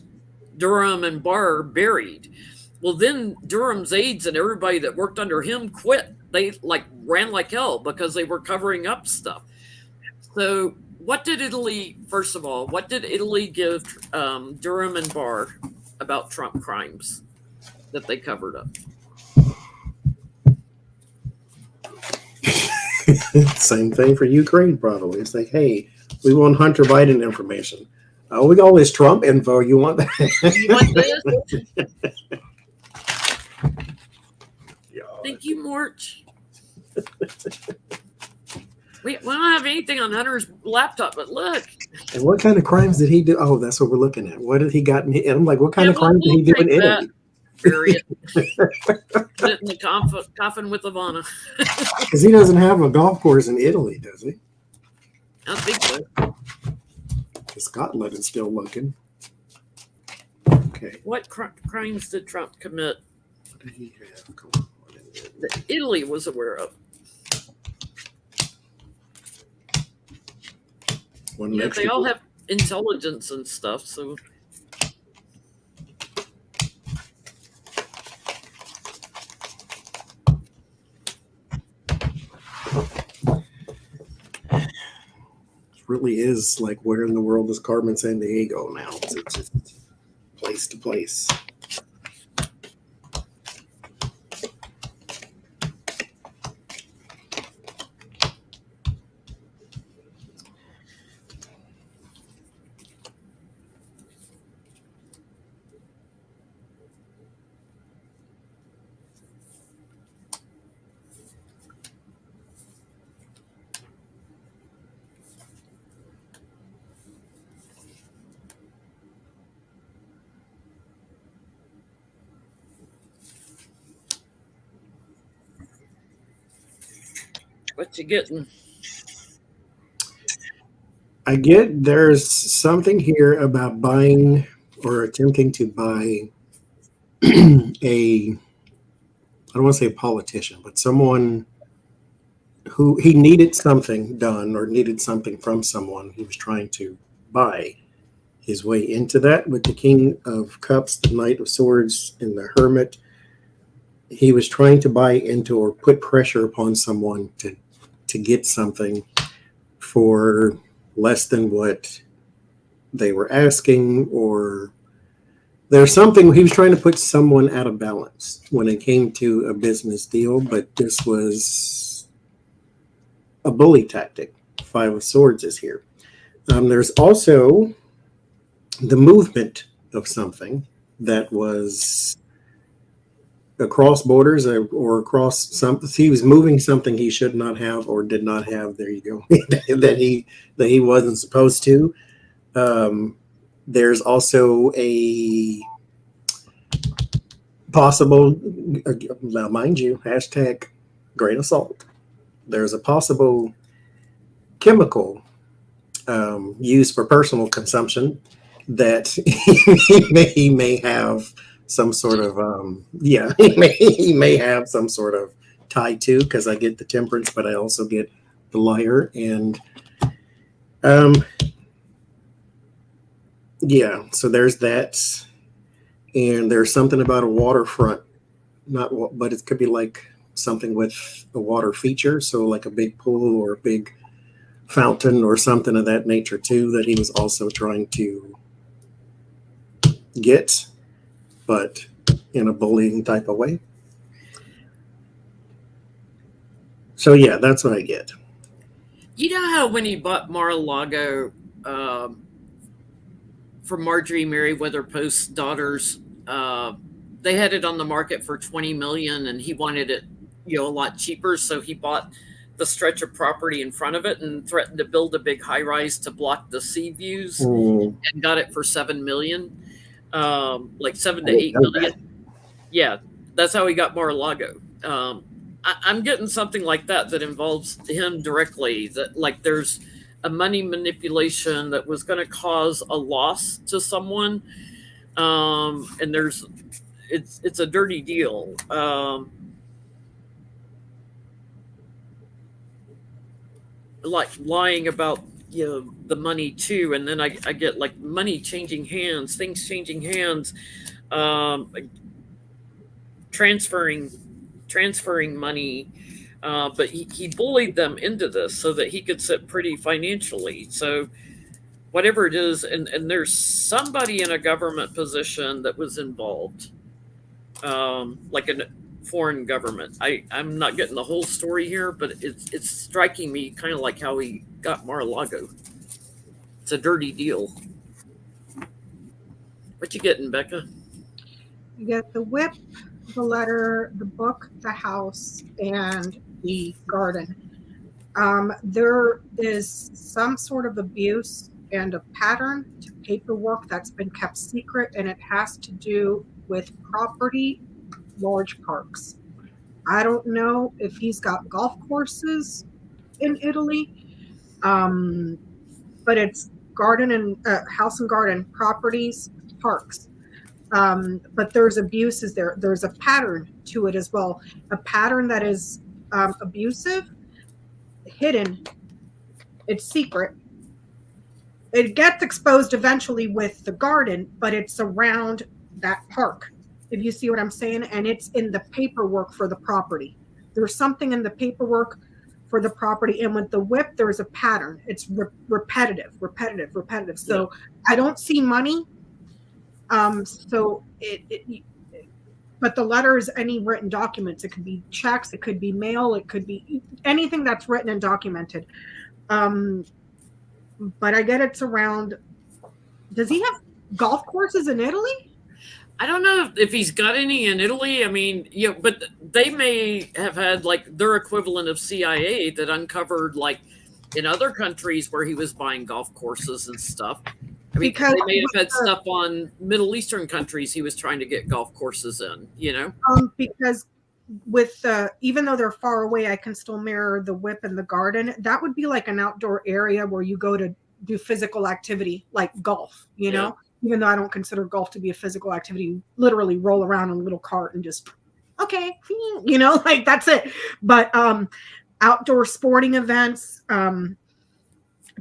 Durham and Barr buried. Well, then Durham's aides and everybody that worked under him quit. They ran like hell because they were covering up stuff. So what did Italy, first of all, what did Italy give Durham and Barr about Trump crimes that they covered up? Same thing for Ukraine, probably. It's like, hey, we want Hunter Biden information. We got all this Trump info. You want that? You want this? Thank you, Morch. We don't have anything on Hunter's laptop, but look. And what kind of crimes did he do? Oh, that's what we're looking at. What did he got? And I'm like, what kind of crimes did he do in Italy? Period. Put it in the coffin with Ivana. Because he doesn't have a golf course in Italy, does he? I don't think so. Scotland is still looking. Okay. What crimes did Trump commit What did he have going on in Italy? that Italy was aware of? Yeah, they all have intelligence and stuff, so. Really is like, where in the world is Carmen Sandiego now? It's just place to place. What you getting? I get there's something here about buying or attempting to buy I don't want to say a politician, but someone who he needed something done or needed something from someone. He was trying to buy his way into that with the King of Cups, the Knight of Swords, and the Hermit. He was trying to buy into or put pressure upon someone to get something for less than what they were asking, or there's something he was trying to put someone out of balance when it came to a business deal, but this was a bully tactic. Five of Swords is here. There's also the movement of something that was across borders or across some. He was moving something he should not have or did not have. There you go. that he wasn't supposed to. There's also a possible, now mind you, hashtag grain of salt. There's a possible chemical used for personal consumption that he may have some sort of he may have some sort of tie to, because I get the temperance, but I also get the liar, and so there's that, and there's something about a waterfront, but it could be like something with a water feature, so like a big pool or a big fountain or something of that nature too, that he was also trying to get, but in a bullying type of way. So yeah, that's what I get. You know how when he bought Mar-a-Lago from Marjorie Merriweather Post's daughters, they had it on the market for $20 million, and he wanted it, a lot cheaper, so he bought the stretch of property in front of it and threatened to build a big high rise to block the sea views, and got it for $7 million, like $7 to $8 million. Yeah, that's how he got Mar-a-Lago. I'm getting something like that involves him directly. That like there's a money manipulation that was going to cause a loss to someone, and it's a dirty deal. Like lying about the money too, and then I get like money changing hands, things changing hands, transferring money, but he bullied them into this so that he could sit pretty financially. So whatever it is, and there's somebody in a government position that was involved, like a foreign government. I'm not getting the whole story here, but it's striking me kind of like how he got Mar-a-Lago. It's a dirty deal. What you getting, Becca? You get the whip, the letter, the book, the house, and the garden. There is some sort of abuse and a pattern to paperwork that's been kept secret, and it has to do with property, large parks. I don't know if he's got golf courses in Italy, but it's garden and house and garden properties, parks. But there's abuses there. There's a pattern to it as well. A pattern that is abusive, hidden, it's secret. It gets exposed eventually with the garden, but it's around that park, if you see what I'm saying, and it's in the paperwork for the property. There's something in the paperwork for the property, and with the whip, there's a pattern. It's repetitive. So I don't see money. So but the letter is any written documents. It could be checks, it could be mail, it could be anything that's written and documented. But I get it's around. Does he have golf courses in Italy? I don't know if he's got any in Italy. I mean, but they may have had like their equivalent of CIA that uncovered like in other countries where he was buying golf courses and stuff. I mean, because they may have had stuff on Middle Eastern countries he was trying to get golf courses in, Because with even though they're far away, I can still mirror the whip and the garden. That would be like an outdoor area where you go to do physical activity like golf, know, even though I don't consider golf to be a physical activity. You literally roll around in a little cart and just, okay, like that's it. But outdoor sporting events,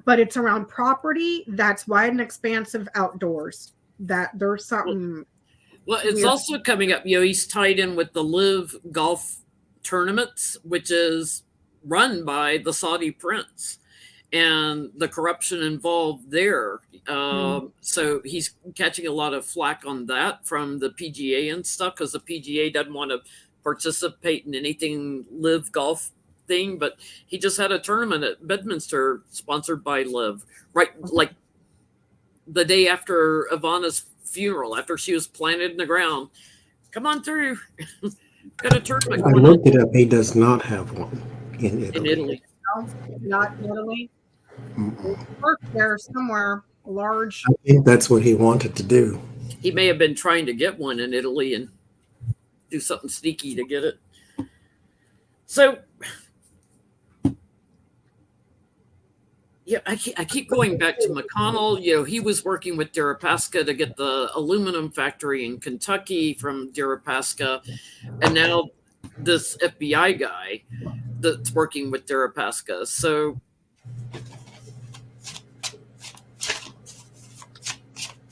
but it's around property that's wide and expansive outdoors, that there's something. Well, it's also coming up, he's tied in with the Live Golf Tournaments, which is run by the Saudi prince, and the corruption involved there. So he's catching a lot of flack on that from the PGA and stuff, because the PGA doesn't want to participate in anything Live Golf thing. But he just had a tournament at Bedminster sponsored by Live, right? Like the day after Ivana's funeral, after she was planted in the ground. Come on through. Got a tournament. I looked it up. He does not have one in Italy. No, not in Italy. Work there somewhere. large. I think that's what he wanted to do. He may have been trying to get one in Italy and do something sneaky to get it. So, yeah, I keep going back to McConnell. He was working with Deripaska to get the aluminum factory in Kentucky from Deripaska. And now this FBI guy that's working with Deripaska. So,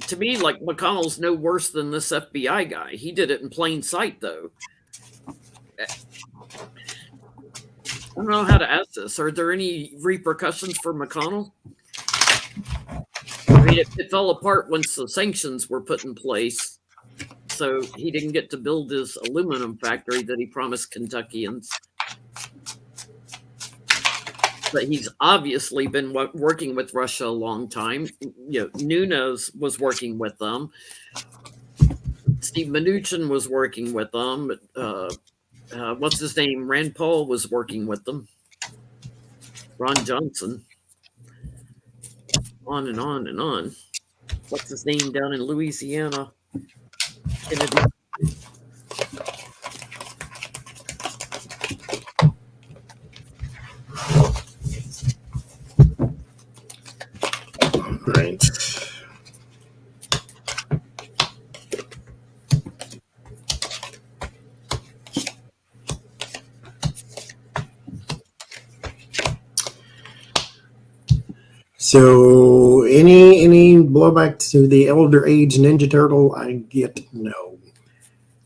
to me, like, McConnell's no worse than this FBI guy. He did it in plain sight, though. I don't know how to ask this. Are there any repercussions for McConnell? I mean, it fell apart once the sanctions were put in place. So he didn't get to build his aluminum factory that he promised Kentuckians. But he's obviously been working with Russia a long time. Nunes was working with them. Steve Mnuchin was working with them. What's his name? Rand Paul was working with them. Ron Johnson. On and on and on. What's his name down in Louisiana? Kennedy. Right. So any blowback to the elder age Ninja Turtle? I get no.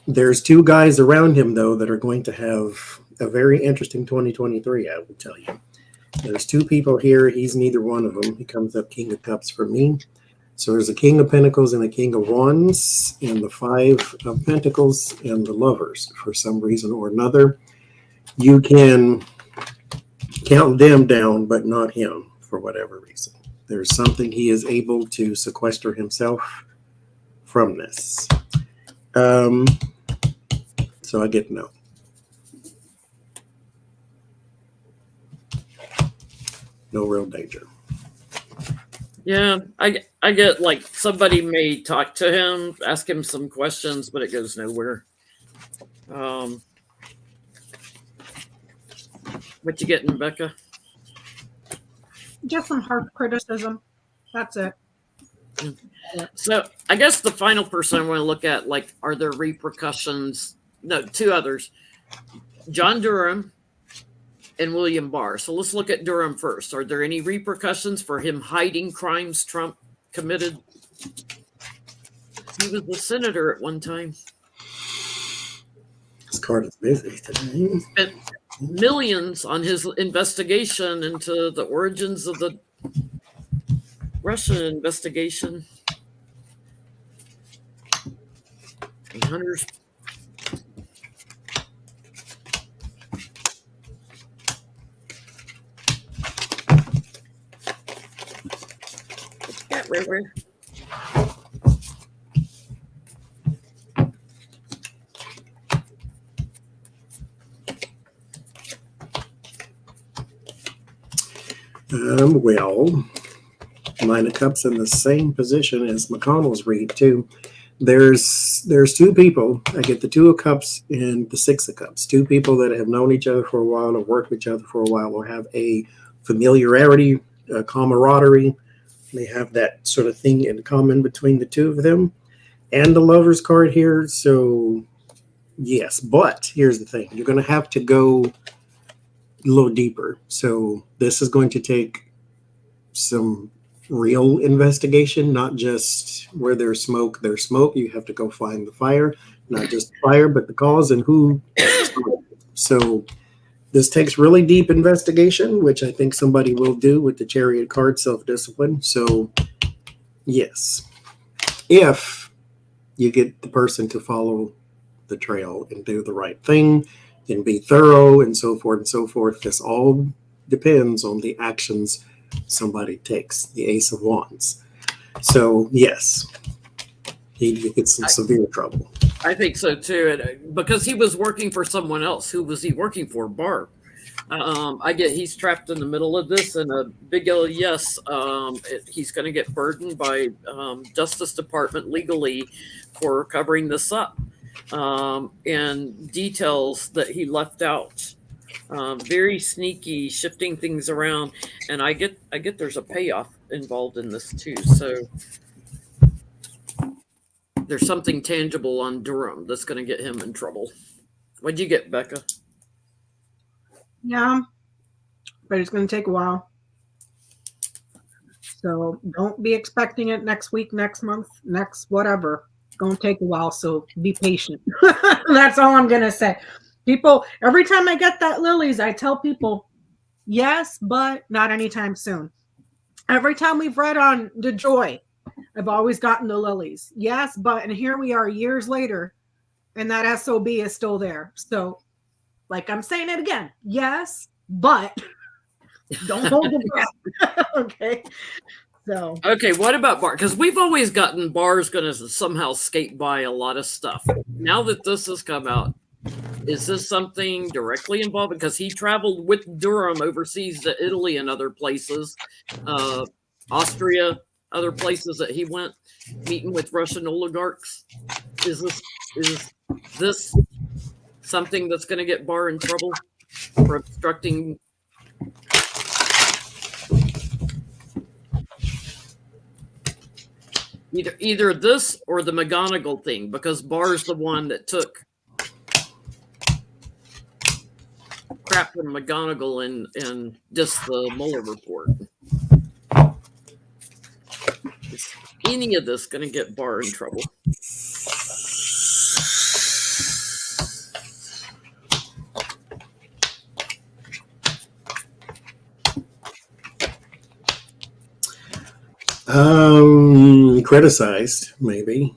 There's two guys around him though that are going to have a very interesting 2023. I will tell you. There's two people here. He's neither one of them. He comes up King of Cups for me. So there's a King of Pentacles and a King of Wands, and the Five of Pentacles and the Lovers for some reason or another. You can count them down, but not him for whatever reason. There's something he is able to sequester himself from this. So I get no. No real danger. Yeah, I get like somebody may talk to him, ask him some questions, but it goes nowhere. What you getting, Becca? Just some harsh criticism. That's it. So I guess the final person I want to look at, like, are there repercussions? No, two others. John Durham and William Barr. So let's look at Durham first. Are there any repercussions for him hiding crimes Trump committed? He was a senator at one time. His card is busy today. Spent millions on his investigation into the origins of the Russian investigation. And Hunter's cat river. Well, Nine of Cups in the same position as McConnell's read too. There's two people. I get the Two of Cups and the Six of Cups. Two people that have known each other for a while, or worked with each other for a while, or have a familiarity, a camaraderie. They have that sort of thing in common between the two of them. And the Lover's card here. So yes, but here's the thing. You're going to have to go a little deeper. So this is going to take some real investigation, not just where there's smoke. You have to go find the fire, not just fire, but the cause and who. So this takes really deep investigation, which I think somebody will do with the Chariot card, self-discipline. So yes, if you get the person to follow the trail and do the right thing and be thorough and so forth and so forth, this all depends on the actions somebody takes. The Ace of Wands. So yes, he gets some severe trouble. I think so too, because he was working for someone else. Who was he working for? Barr. I get he's trapped in the middle of this, and a big old yes. He's going to get burdened by Justice Department legally for covering this up, and details that he left out. Very sneaky, shifting things around, and I get there's a payoff involved in this too. So there's something tangible on Durham that's going to get him in trouble. What'd you get, Becca? Yeah, but it's going to take a while. So don't be expecting it next week, next month, next whatever. It's going to take a while, so be patient. That's all I'm going to say. People, every time I get that lilies, I tell people, yes, but not anytime soon. Every time we've read on the joy, I've always gotten the lilies. Yes, but, and here we are years later, and that SOB is still there. So, like I'm saying it again, yes, but don't hold your breath. Okay. So Okay, what about Barr? Because we've always gotten Barr's going to somehow skate by a lot of stuff. Now that this has come out, is this something directly involved? Because he traveled with Durham overseas to Italy and other places, Austria, other places that he went, meeting with Russian oligarchs. Is this something that's going to get Barr in trouble for obstructing? Either this or the McGonigal thing, because Barr's the one that took crap from McGonigal and just the Mueller report. Is any of this going to get Barr in trouble? Criticized, maybe.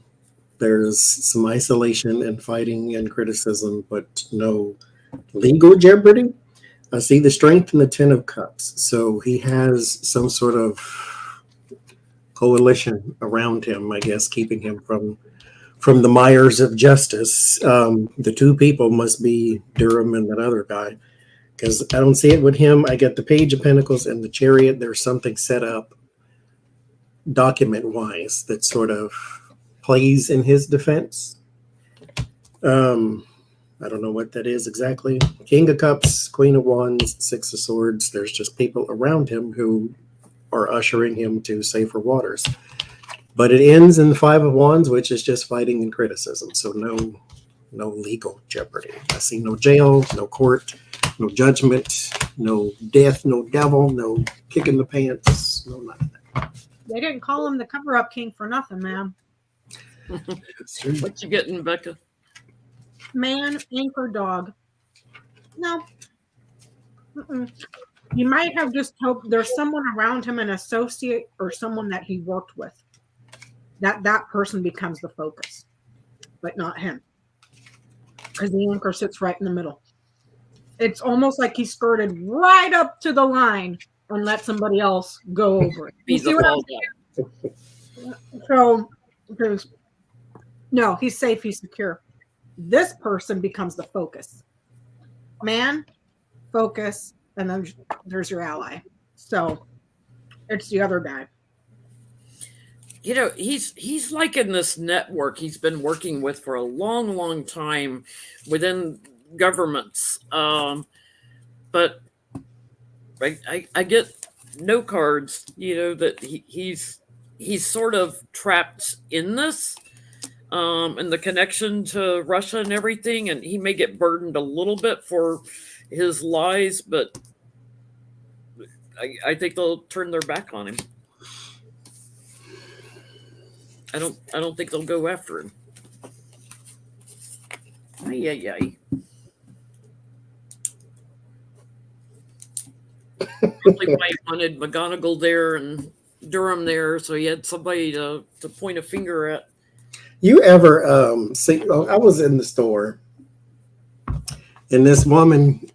There's some isolation and fighting and criticism, but no legal jeopardy. I see the strength in the Ten of Cups. So he has some sort of coalition around him, I guess, keeping him from the mires of justice. The two people must be Durham and that other guy, because I don't see it with him. I get the Page of Pentacles and the Chariot. There's something set up document wise that sort of plays in his defense. I don't know what that is exactly. King of Cups, Queen of Wands, Six of Swords. There's just people around him who are ushering him to safer waters. But it ends in the Five of Wands, which is just fighting and criticism. So no legal jeopardy. I see no jail, no court, no judgment, no death, no devil, no kick in the pants, no nothing. they didn't call him the cover-up king for nothing, man. What you getting, Becca? Man, anchor dog. No. Mm-mm. You might have just hoped there's someone around him, an associate or someone that he worked with. That person becomes the focus, but not him. Because the anchor sits right in the middle. It's almost like he skirted right up to the line and let somebody else go over it. You see what I'm saying? So, no, he's safe, he's secure. This person becomes the focus. Man, focus, and then there's your ally. So it's the other guy. You know, he's like in this network he's been working with for a long, long time within governments. But I get no cards, you know, that he's sort of trapped in this. And the connection to Russia and everything, and he may get burdened a little bit for his lies, but I think they'll turn their back on him. I don't think they'll go after him. Ay. Probably why he wanted McGonigal there and Durham there, so he had somebody to point a finger at. You ever see? I was in the store, and this woman,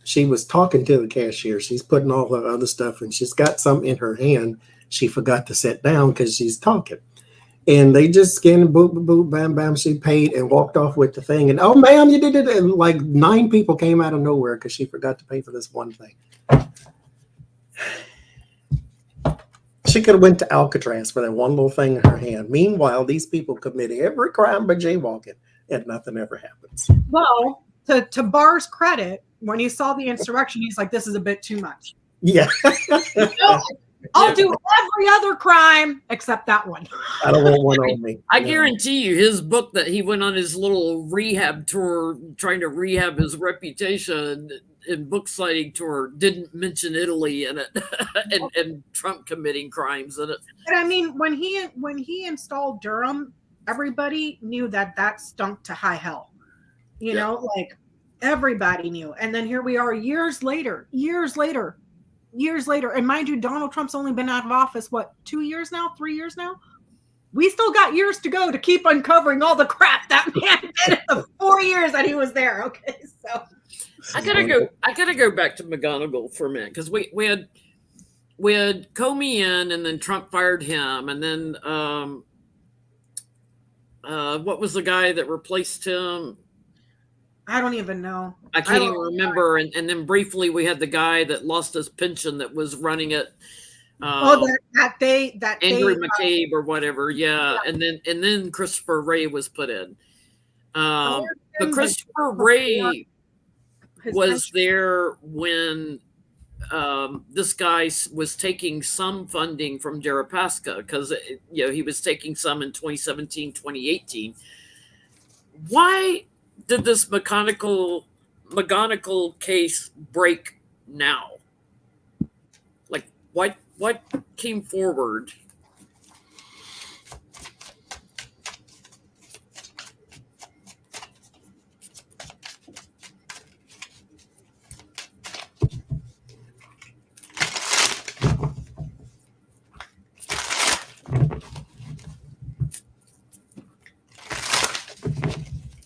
she was talking to the cashier. She's putting all her other stuff, and she's got some in her hand. She forgot to sit down because she's talking. And they just scanned, boop, boop, boop, bam, bam. She paid and walked off with the thing. And oh, ma'am, you did it. And like 9 people came out of nowhere because she forgot to pay for this one thing. She could have went to Alcatraz for that one little thing in her hand. Meanwhile, these people commit every crime by jaywalking, and nothing ever happens. Well, to Barr's credit, when he saw the insurrection, he's like, "This is a bit too much." Yeah. I'll do every other crime except that one. I don't want one on me. I guarantee you his book that he went on his little rehab tour trying to rehab his reputation and book signing tour didn't mention Italy in it and Trump committing crimes in it. And I mean, when he installed Durham, everybody knew that stunk to high hell. You know, like everybody knew. And then here we are years later. And mind you, Donald Trump's only been out of office, what, 2 years now? 3 years now? We still got years to go to keep uncovering all the crap that man did in the 4 years that he was there. Okay, so I gotta go back to McGonigal for a minute because we had Comey in, and then Trump fired him, and then what was the guy that replaced him? I don't even know. I can't even remember. And then briefly we had the guy that lost his pension that was running it. Andrew McCabe or whatever. Yeah. And then Christopher Wray was put in. But Christopher Wray was there when this guy was taking some funding from Deripaska because he was taking some in 2017, 2018. Why did this McGonigal case break now? Like, what came forward?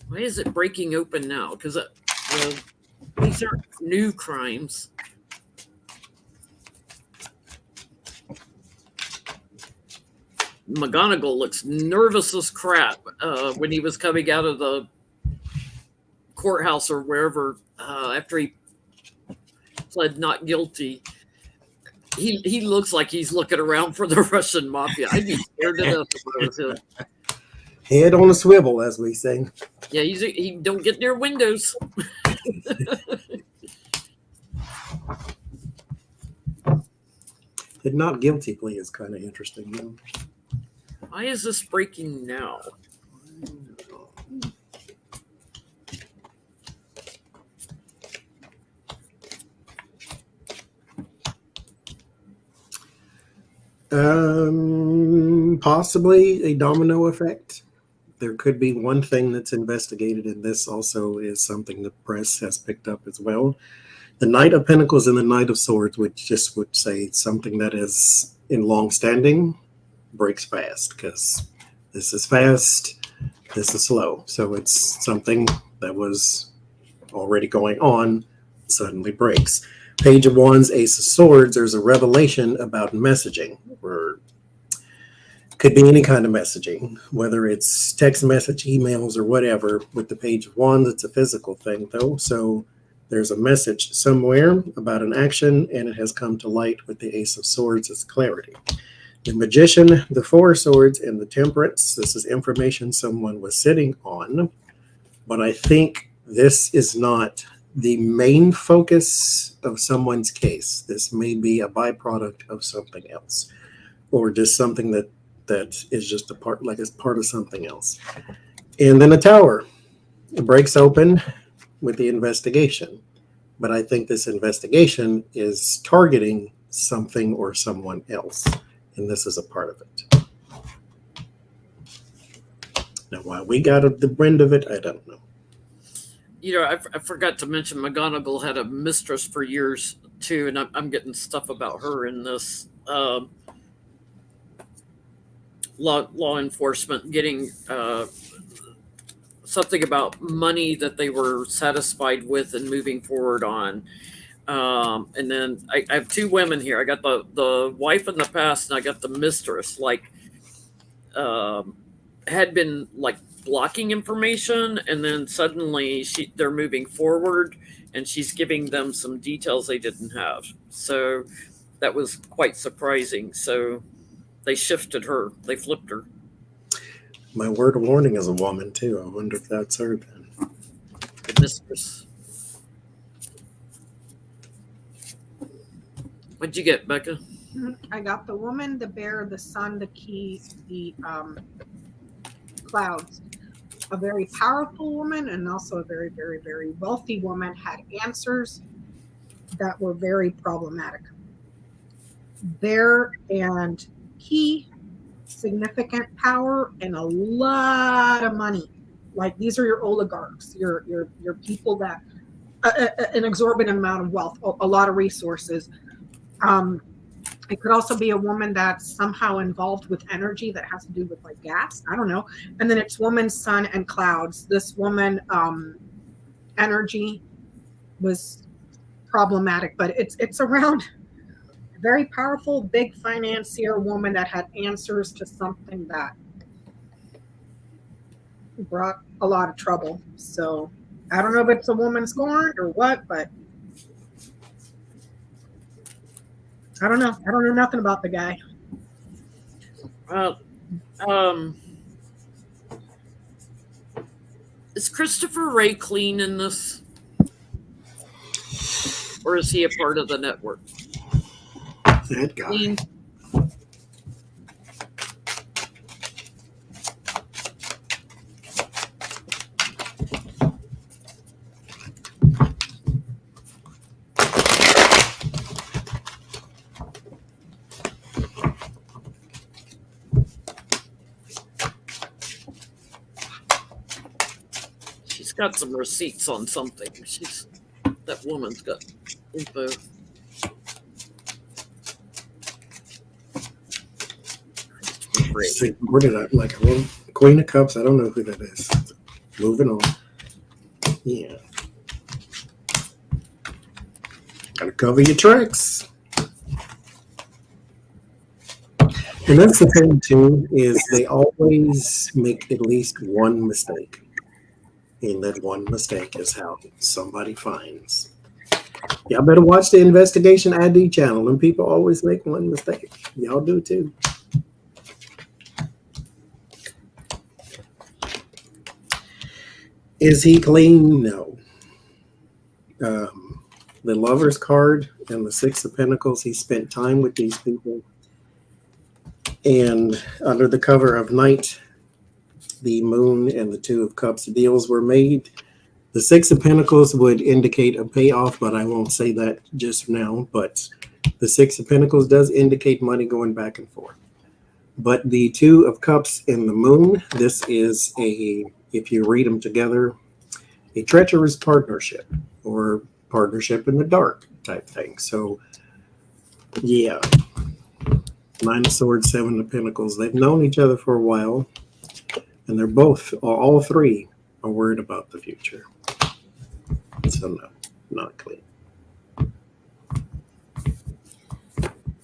Why is it breaking open now? Because these are new crimes. McGonigal looks nervous as crap when he was coming out of the courthouse or wherever after he pled not guilty. He looks like he's looking around for the Russian mafia. I'd be scared to death if I was him. Head on a swivel, as we say. Yeah, he don't get near windows. The not guilty plea is kind of interesting, though. Why is this breaking now? Possibly a domino effect. There could be one thing that's investigated, and this also is something the press has picked up as well. The Knight of Pentacles and the Knight of Swords, which just would say something that is in long standing breaks fast, because this is fast, this is slow. So it's something that was already going on, suddenly breaks. Page of Wands, Ace of Swords, there's a revelation about messaging, or could be any kind of messaging, whether it's text message, emails, or whatever. With the Page of Wands, it's a physical thing, though. So there's a message somewhere about an action, and it has come to light with the Ace of Swords as clarity. The Magician, the Four of Swords, and the Temperance, this is information someone was sitting on. But I think this is not the main focus of someone's case. This may be a byproduct of something else, or just something that is just a part, like it's part of something else. And then a Tower, it breaks open with the investigation. But I think this investigation is targeting something or someone else, and this is a part of it. Now, why we got at the end of it, I don't know. I forgot to mention McGonigal had a mistress for years too, and I'm getting stuff about her in this. Law enforcement getting something about money that they were satisfied with and moving forward on. And then I have two women here. I got the wife in the past, and I got the mistress. Like, had been like blocking information, and then suddenly they're moving forward, and she's giving them some details they didn't have. So that was quite surprising. So they shifted her, they flipped her. My word of warning is a woman too. I wonder if that's her then. The mistress. What'd you get, Becca? I got the woman, the bear, the sun, the key, the clouds. A very powerful woman and also a very, very, very wealthy woman had answers that were very problematic. Bear and key, significant power and a lot of money. Like these are your oligarchs, your people that an exorbitant amount of wealth, a lot of resources. It could also be a woman that's somehow involved with energy that has to do with like gas. I don't know. And then it's woman, sun, and clouds. This woman, energy was problematic, but it's around a very powerful, big financier woman that had answers to something that brought a lot of trouble. So I don't know if it's a woman scorned or what, but I don't know. I don't know nothing about the guy. Is Christopher Ray clean in this? Or is he a part of the network? That guy. Clean. She's got some receipts on something. That woman's got info. See, where did I like a Queen of Cups? I don't know who that is. Moving on. Yeah. Gotta cover your tracks. And that's the thing too, is they always make at least one mistake. And that one mistake is how somebody finds. Y'all better watch the Investigation ID channel, and people always make one mistake. Y'all do too. Is he clean? No. The Lover's card and the Six of Pentacles, he spent time with these people. And under the cover of night, the Moon and the Two of Cups deals were made. The Six of Pentacles would indicate a payoff, but I won't say that just now. But the Six of Pentacles does indicate money going back and forth. But the Two of Cups and the Moon, this is if you read them together, a treacherous partnership or partnership in the dark type thing. So, yeah. Nine of Swords, Seven of Pentacles. They've known each other for a while, and they're both, all three, are worried about the future. So, no, not clean.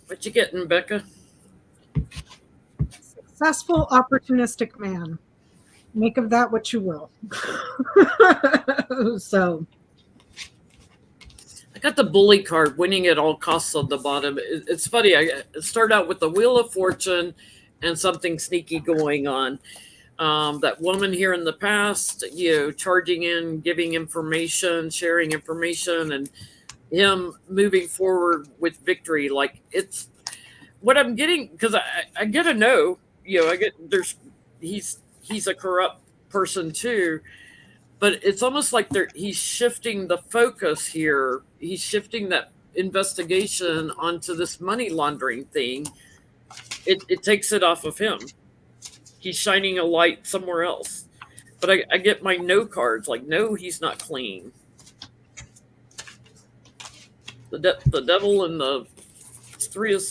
What you getting, Becca? Successful, opportunistic man. Make of that what you will. So I got the bully card, winning at all costs on the bottom. It's funny. I start out with the Wheel of Fortune and something sneaky going on. That woman here in the past, charging in, giving information, sharing information, and him moving forward with victory. Like it's what I'm getting, because I get a no. He's a corrupt person too, but it's almost like he's shifting the focus here. He's shifting that investigation onto this money laundering thing. It takes it off of him. He's shining a light somewhere else. But I get my no cards, like, no, he's not clean. The devil and the Three of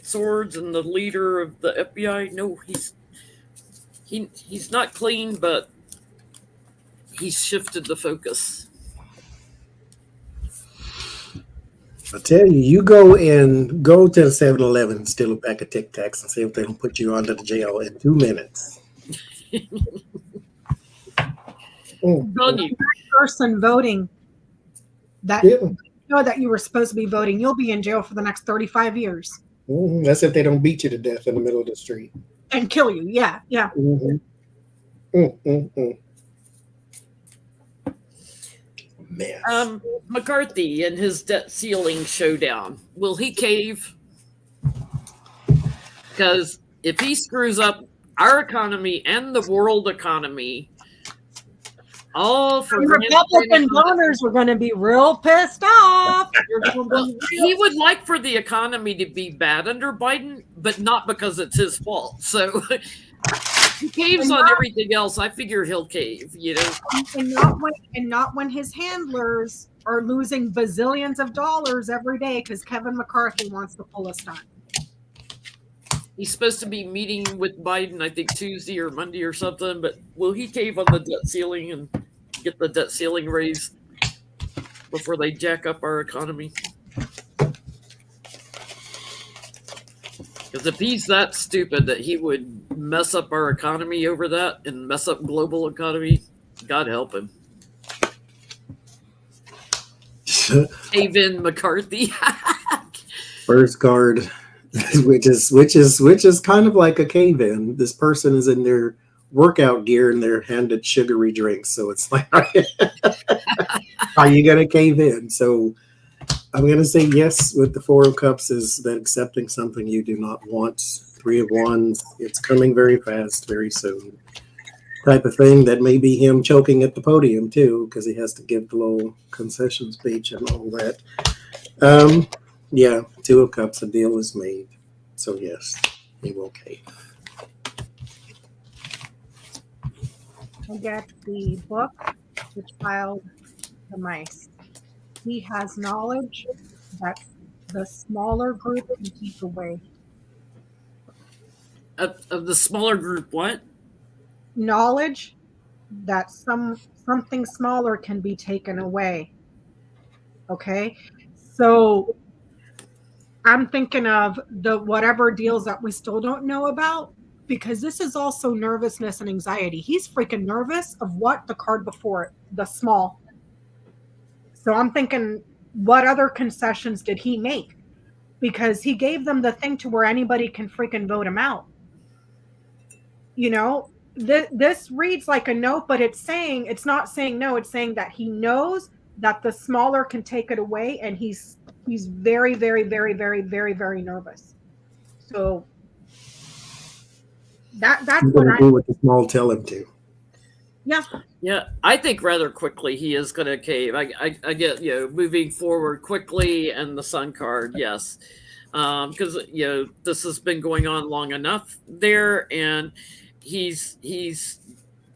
Swords and the leader of the FBI, no, he's not clean, but he's shifted the focus. I tell you, you go to the 7-Eleven, steal a pack of Tic Tacs, and see if they don't put you under the jail in 2 minutes. Done you. Person voting that Yeah. know that you were supposed to be voting, you'll be in jail for the next 35 years That's if they don't beat you to death in the middle of the street. and kill you. Yeah, yeah. Mess. McCarthy and his debt ceiling showdown. Will he cave? Because if he screws up our economy and the world economy, all for Republican donors are going to be real pissed off. He would like for the economy to be bad under Biden, but not because it's his fault. So he caves on everything else. I figure he'll cave, you know. And not when his handlers are losing bazillions of dollars every day because Kevin McCarthy wants to pull a stunt. He's supposed to be meeting with Biden, I think Tuesday or Monday or something, but will he cave on the debt ceiling and get the debt ceiling raised before they jack up our economy? Because if he's that stupid that he would mess up our economy over that and mess up global economy, God help him. Cave in McCarthy. First guard, which is kind of like a cave in. This person is in their workout gear and they're handed sugary drinks. So it's like, are you going to cave in? So I'm going to say yes with the 4 of Cups. Is that accepting something you do not want? 3 of Wands, it's coming very fast, very soon. Type of thing that may be him choking at the podium too, because he has to give the little concession speech and all that. Yeah, 2 of Cups, a deal is made. So yes, he will cave. I get the book, The Child, the Mice. He has knowledge that the smaller group can keep away. Of the smaller group, what? Knowledge that something smaller can be taken away. Okay? So I'm thinking of the whatever deals that we still don't know about, because this is also nervousness and anxiety. He's freaking nervous of what the card before it, the small. So I'm thinking, what other concessions did he make? Because he gave them the thing to where anybody can freaking vote him out. You know, this reads like a note, but it's not saying no. It's saying that he knows that the smaller can take it away, and he's very, very, very, very, very, very nervous. So that's what I do what the small tell him to. Yeah, I think rather quickly he is going to cave. I get, you know, moving forward quickly, and the Sun card, yes, because you know this has been going on long enough there, and he's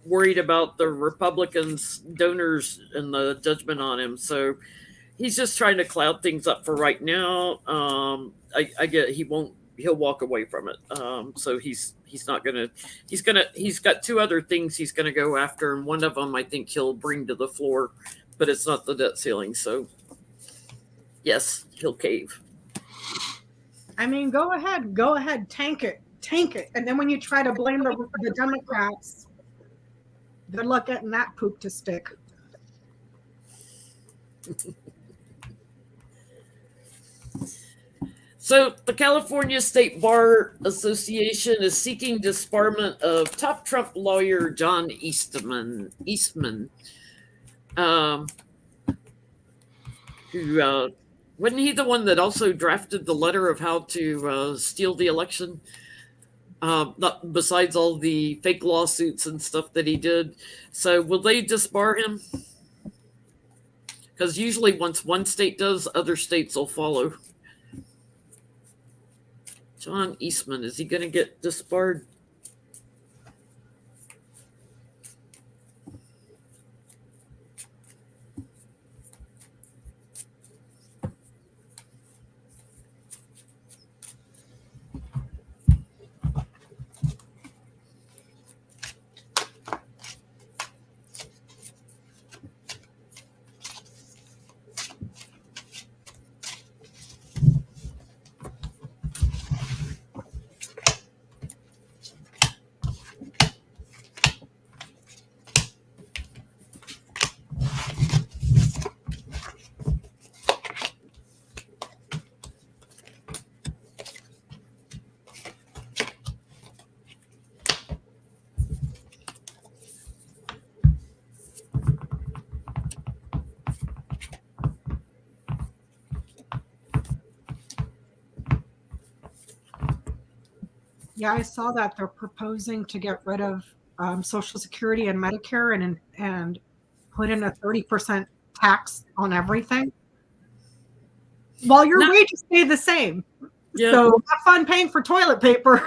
worried about the Republicans' donors and the judgment on him. So he's just trying to cloud things up for right now. I get he'll walk away from it. So he's got 2 other things he's gonna go after, and one of them I think he'll bring to the floor, but it's not the debt ceiling. So yes, he'll cave. I mean, go ahead, tank it. And then when you try to blame the Democrats, good luck getting that poop to stick. So the California State Bar Association is seeking disbarment of top Trump lawyer John Eastman, who wasn't he the one that also drafted the letter of how to steal the election? Not besides all the fake lawsuits and stuff that he did. So will they disbar him? Because usually once one state does, other states will follow. John Eastman, is he going to get disbarred? Yeah, I saw that they're proposing to get rid of Social Security and Medicare and put in a 30% tax on everything, while your Not, wages stay the same. yeah. So have fun paying for toilet paper.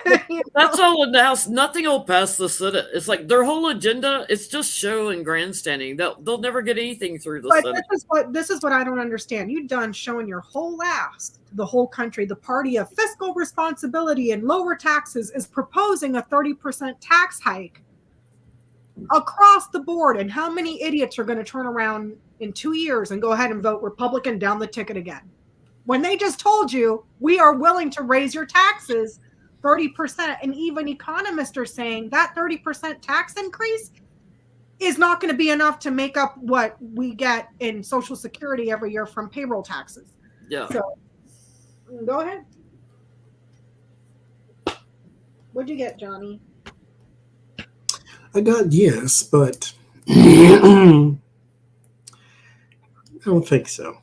You know? That's all in the House. Nothing will pass the Senate. It's like their whole agenda. It's just show and grandstanding. They'll never get anything through the But Senate. this is what I don't understand. You've done showing your whole ass to the whole country. The party of fiscal responsibility and lower taxes is proposing a 30% tax hike across the board. And how many idiots are going to turn around in 2 years and go ahead and vote Republican down the ticket again? When they just told you, we are willing to raise your taxes 30%. And even economists are saying that 30% tax increase is not going to be enough to make up what we get in Social Security every year from payroll taxes. Yeah. So go ahead. What'd you get, Johnny? I got yes, but I don't think so.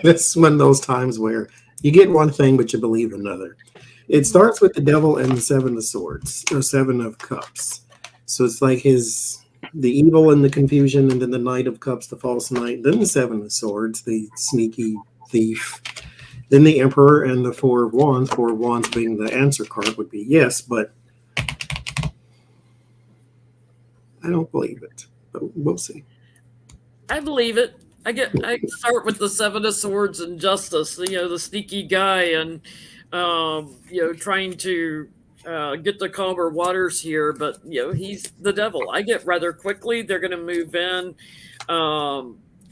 That's one of those times where you get one thing, but you believe another. It starts with the devil and the seven of swords, or seven of cups. So it's like the evil and the confusion, and then the knight of cups, the false knight, then the seven of swords, the sneaky thief, then the emperor, and the four of wands. Four of wands being the answer card would be yes, but I don't believe it. But we'll see. I believe it. I start with the seven of swords and justice. The sneaky guy and trying to get the calmer waters here, but he's the devil. I get rather quickly. They're going to move in,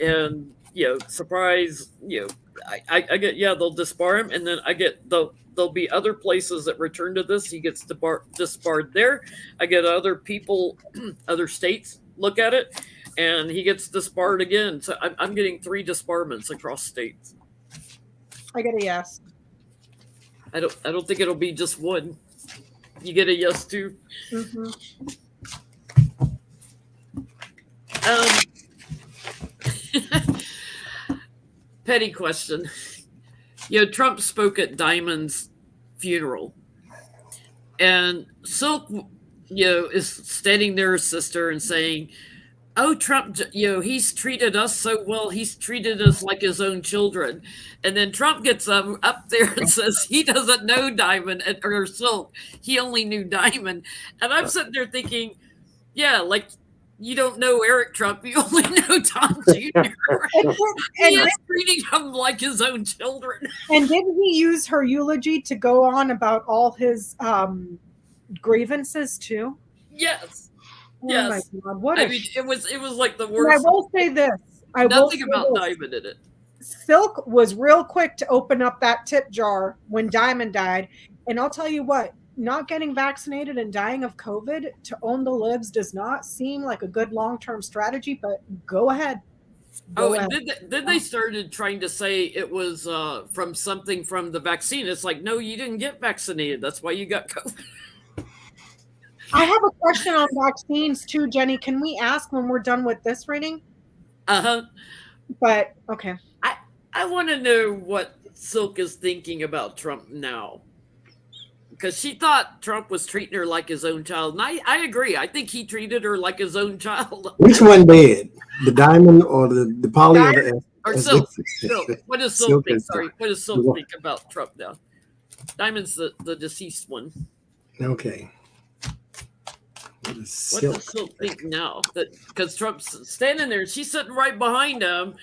and surprise. I get they'll disbar him, and then I get there'll be other places that return to this. He gets disbarred there. I get other people, other states look at it, and he gets disbarred again. So I'm getting 3 disbarments across states. I get a yes. I don't think it'll be just one. You get a yes too. Mm-hmm. Petty question. Trump spoke at Diamond's funeral, and Silk, is standing there, his sister, and saying, "Oh, Trump, he's treated us so well. He's treated us like his own children." And then Trump gets up there and says he doesn't know Diamond or Silk. He only knew Diamond. And I'm sitting there thinking, yeah, like you don't know Eric Trump. You only know Tom Jr. He is treating him like his own children. And didn't he use her eulogy to go on about all his grievances too? Yes. Oh yes. My God. it was like the worst. And I will say this. Nothing about Diamond in it. Silk was real quick to open up that tip jar when Diamond died. And I'll tell you what, not getting vaccinated and dying of COVID to own the libs does not seem like a good long-term strategy, but go ahead. Then they started trying to say it was from something from the vaccine. It's like, no, you didn't get vaccinated. That's why you got COVID. I have a question on vaccines too, Jenny. Can we ask when we're done with this reading? But okay. I want to know what Silk is thinking about Trump now. Because she thought Trump was treating her like his own child. And I agree. I think he treated her like his own child. Which one did? The Diamond or the Poly or the S? Or Silk. What does Silk think? Sorry. What does Silk think about Trump now? Diamond's the deceased one. Okay. What does Silk think now? Because Trump's standing there, she's sitting right behind him,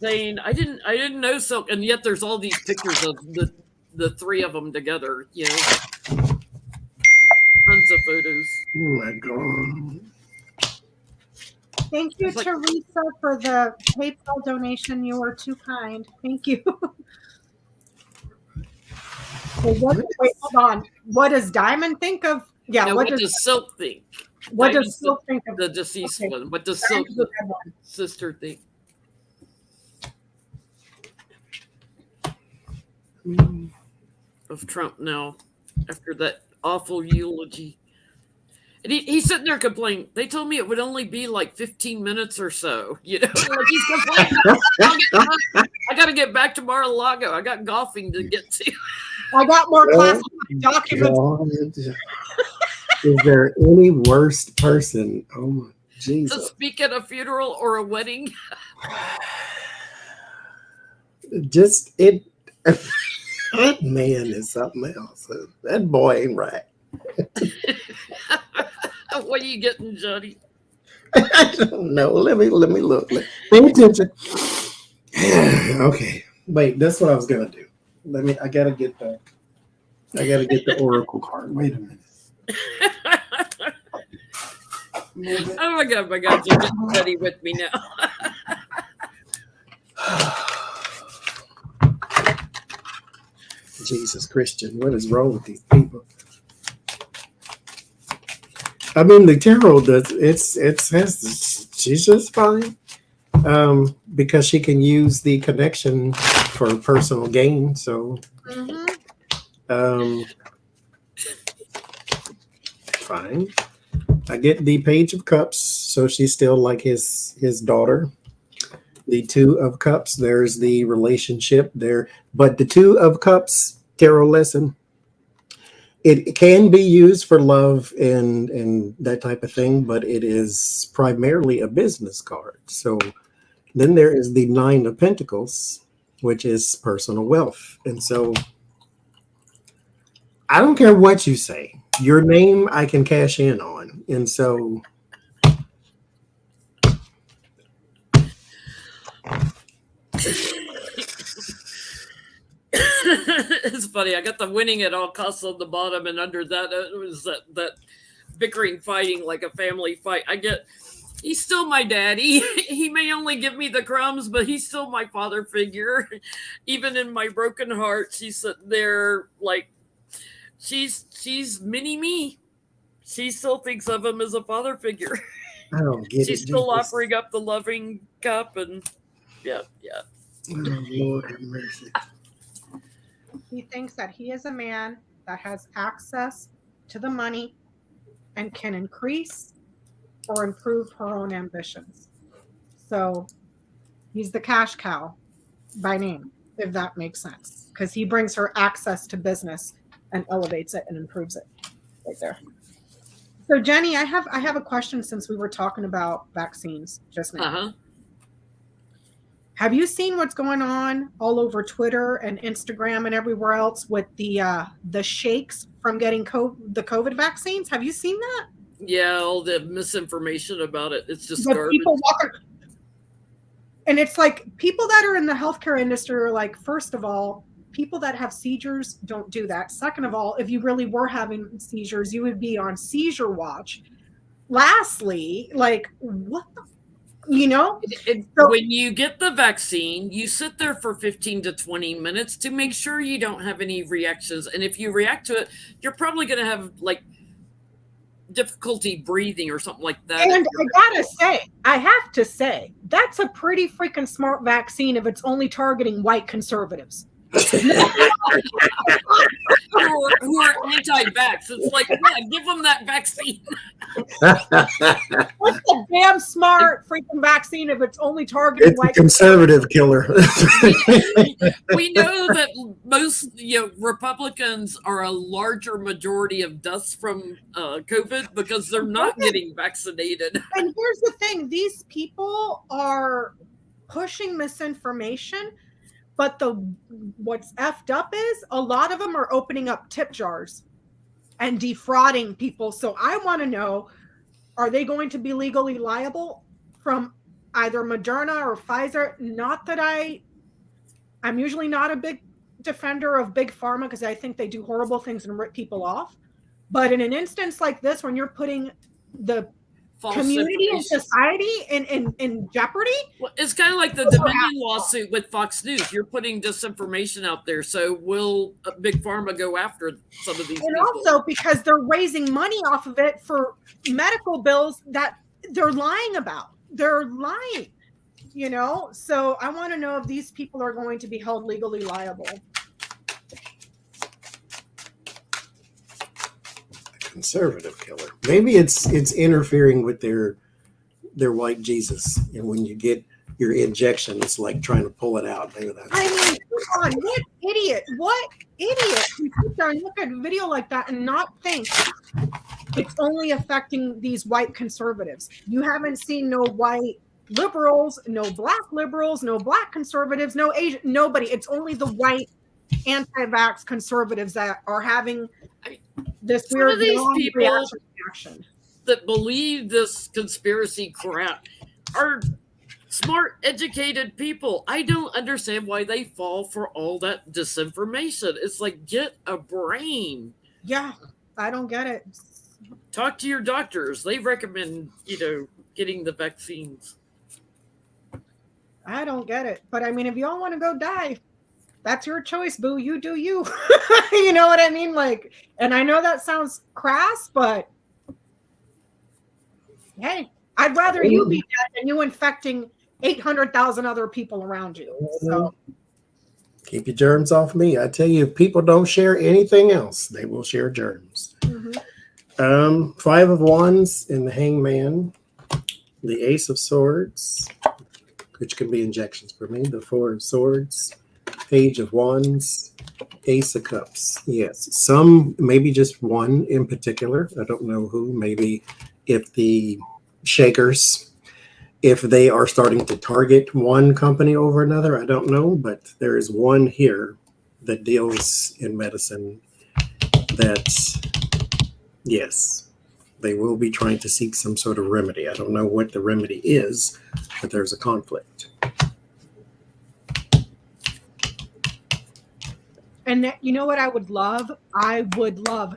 saying, "I didn't know Silk," and yet there's all these pictures of the 3 of them together. Tons of photos. Oh my God! Thank you, Teresa, for the PayPal donation. You were too kind. Thank you. Wait, hold on. What does Diamond think of? Yeah. Now, what does Silk think? What does Silk think of the deceased one? What does Silk's sister think? Of Trump now, after that awful eulogy. And he's sitting there complaining. They told me it would only be like 15 minutes or so. Like he's complaining. I got to get back to Mar-a-Lago. I got golfing to get to. I got more Oh, classified documents. God. Is there any worse person? Oh my To Jesus! speak at a funeral or a wedding. Just it. That man is something else. That boy ain't right. What are you getting, Johnny? I don't know. Let me look. Pay attention. Okay. Wait, that's what I was gonna do. I gotta get the oracle card. Wait a minute. Oh my God, you're getting ready with me now. Jesus Christian, what is wrong with these people? I mean, the tarot does she's just fine. Because she can use the connection for personal gain. So, fine. I get the Page of Cups, so she's still like his daughter. The Two of Cups, there's the relationship there. But the Two of Cups tarot lesson, it can be used for love and that type of thing, but it is primarily a business card. So then there is the Nine of Pentacles, which is personal wealth. And so I don't care what you say. Your name I can cash in on. And so It's funny. I got the winning at all costs on the bottom, and under that it was that bickering, fighting like a family fight. He's still my daddy. He may only give me the crumbs, but he's still my father figure. Even in my broken heart, she's sitting there like she's mini me. She still thinks of him as a father figure. I don't get She's it. still Jesus. offering up the loving cup, and yeah. Oh, Lord have mercy. He thinks that he is a man that has access to the money and can increase or improve her own ambitions. So he's the cash cow by name, if that makes sense, because he brings her access to business and elevates it and improves it right there. So Jenny, I have a question since we were talking about vaccines just now. Uh-huh. Have you seen what's going on all over Twitter and Instagram and everywhere else with the shakes from getting the COVID vaccines? Have you seen that? Yeah, all the misinformation about it. It's just The garbage. people walking, and it's like people that are in the healthcare industry are like, first of all, people that have seizures don't do that. Second of all, if you really were having seizures, you would be on seizure watch. Lastly, like what the So- when you get the vaccine, you sit there for 15 to 20 minutes to make sure you don't have any reactions. And if you react to it, you're probably going to have like difficulty breathing or something like that. And I have to say, that's a pretty freaking smart vaccine if it's only targeting white conservatives. who are anti-vax. It's like, yeah, give them that vaccine. What's a damn smart freaking vaccine if it's only targeting It's a white conservative killer. We know that most Republicans are a larger majority of deaths from COVID because they're not getting vaccinated. And here's the thing, these people are pushing misinformation, but what's effed up is a lot of them are opening up tip jars and defrauding people. So I want to know, are they going to be legally liable from either Moderna or Pfizer? Not that I'm usually not a big defender of big pharma because I think they do horrible things and rip people off. But in an instance like this, when you're putting the False community and society in jeopardy. Well, it's kind of like the Dominion lawsuit with Fox News. You're putting disinformation out there. So will Big Pharma go after some of these and people? Also because they're raising money off of it for medical bills that they're lying about. They're lying, So I want to know if these people are going to be held legally liable. Conservative killer. Maybe it's interfering with their white Jesus, and when you get your injection, it's like trying to pull it out. Maybe that's. I mean, come on, what idiot? What idiot can sit there and look at a video like that and not think it's only affecting these white conservatives. You haven't seen no white liberals, no black conservatives, no Asian, nobody. It's only the white anti-vax conservatives that are having this Some weird of these people reaction. that believe this conspiracy crap are smart, educated people. I don't understand why they fall for all that disinformation. It's like, get a brain. Yeah, I don't get it. Talk to your doctors. They recommend, getting the vaccines. I don't get it. But I mean, if y'all want to go die, that's your choice, boo. You do you. You know what I mean? Like, and I know that sounds crass, but hey, I'd rather you be dead than you infecting 800,000 other people around you. So keep your germs off me. I tell you, if people don't share anything else, they will share germs. Mm-hmm. 5 of Wands in the Hangman, the Ace of Swords, which can be injections for me, the 4 of Swords, Page of Wands, Ace of Cups. Yes, some, maybe just one in particular. I don't know who. Maybe if the Shakers, if they are starting to target one company over another, I don't know. But there is one here that deals in medicine that, yes, they will be trying to seek some sort of remedy. I don't know what the remedy is, but there's a conflict. And you know what I would love? I would love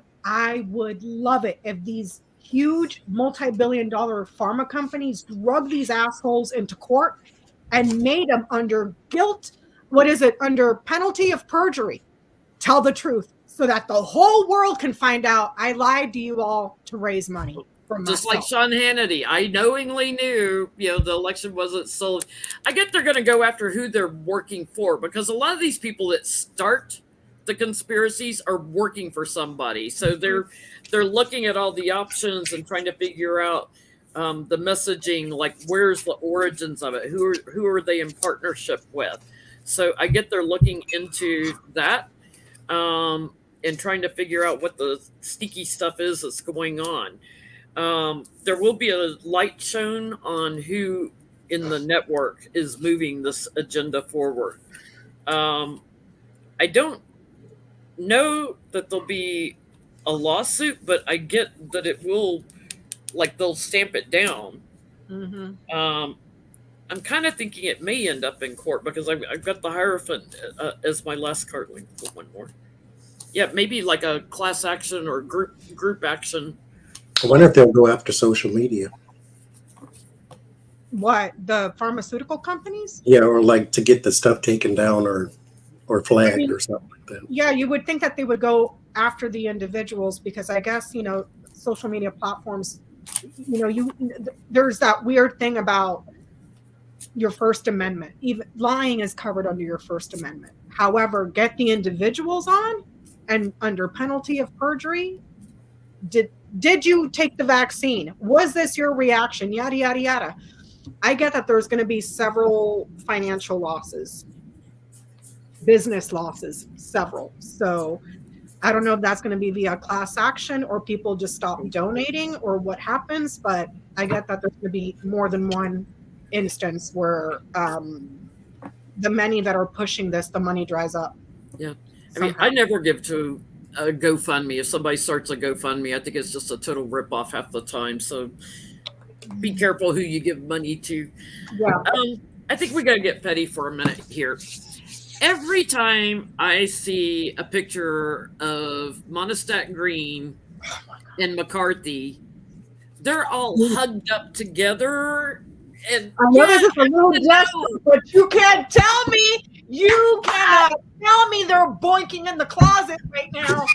it if these huge multi-billion-dollar pharma companies drug these assholes into court and made them under under penalty of perjury. Tell the truth so that the whole world can find out I lied to you all to raise money. Just like Sean Hannity. I knowingly knew, the election wasn't sold. I get they're going to go after who they're working for, because a lot of these people that start the conspiracies are working for somebody. So they're looking at all the options and trying to figure out the messaging, like where's the origins of it? Who are they in partnership with? So I get they're looking into that and trying to figure out what the sneaky stuff is that's going on. There will be a light shown on who in the network is moving this agenda forward. I don't know that there'll be a lawsuit, but I get that it will, like, they'll stamp it down. Mm-hmm. I'm kind of thinking it may end up in court because I've got the Hierophant as my last card. Let me put one more. Yeah, maybe like a class action or group action. I wonder if they'll go after social media. What, the pharmaceutical companies? Yeah, or like to get the stuff taken down or flagged or something like that. Yeah, you would think that they would go after the individuals because I guess, social media platforms, there's that weird thing about your First Amendment. Even lying is covered under your First Amendment. However, get the individuals on and under penalty of perjury. Did you take the vaccine? Was this your reaction? Yada, yada, yada. I get that there's going to be several financial losses, business losses, several. So I don't know if that's going to be via class action or people just stop donating or what happens, but I get that there's going to be more than one instance where the many that are pushing this, the money dries up. Yeah. I mean, I never give to a GoFundMe. If somebody starts a GoFundMe, I think it's just a total ripoff half the time. So be careful who you give money to. Yeah. I think we got to get petty for a minute here. Every time I see a picture of Monistat Green and McCarthy, they're all hugged up together. And I know this is a little desperate, but you can't tell me. You cannot tell me they're boinking in the closet right now.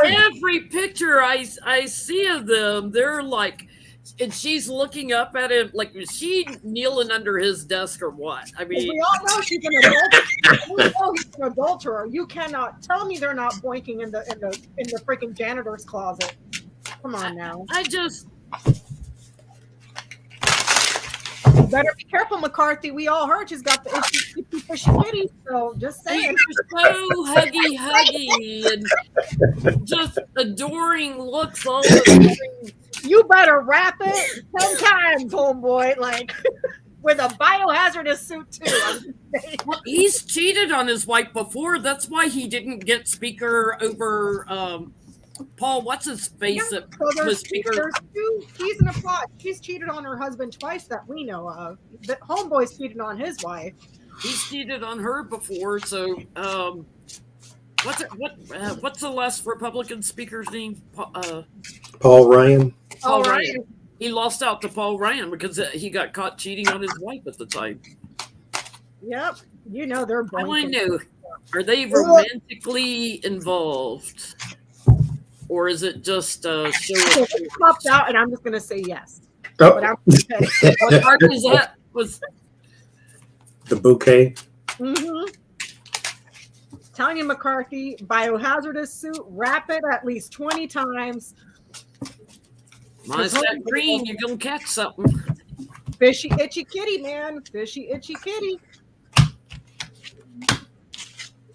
Every picture I see of them, they're like, and she's looking up at him like, is she kneeling under his desk or what? I mean, we all know she's an adulterer. We know he's an adulterer. You cannot tell me they're not boinking in the freaking janitor's closet. Come on now. better be careful, McCarthy. We all heard she's got the itchy fishy kitty. So just saying. So huggy and just adoring looks all the time. You better wrap it 10 times, homeboy. Like with a biohazardous suit too. Well, he's cheated on his wife before. That's why he didn't get speaker over Paul. What's his face? Yeah, That so was speaker. There's 2 peas in a pod. She's cheated on her husband twice that we know of. The homeboy's cheated on his wife. He's cheated on her before. So what's the last Republican speaker's name? Paul Ryan. Paul Ryan. He lost out to Paul Ryan because he got caught cheating on his wife at the time. Yep. You know they're I want to blanking. know, are they romantically involved? Or is it just a show? It popped out, and I'm just going to say yes. Oh. But I'm okay. What part was that? Was The bouquet. Mm-hmm. Tanya McCarthy, biohazardous suit, wrap it at least 20 times. minus that green, you're gonna catch something. Fishy itchy kitty, man. Fishy itchy kitty.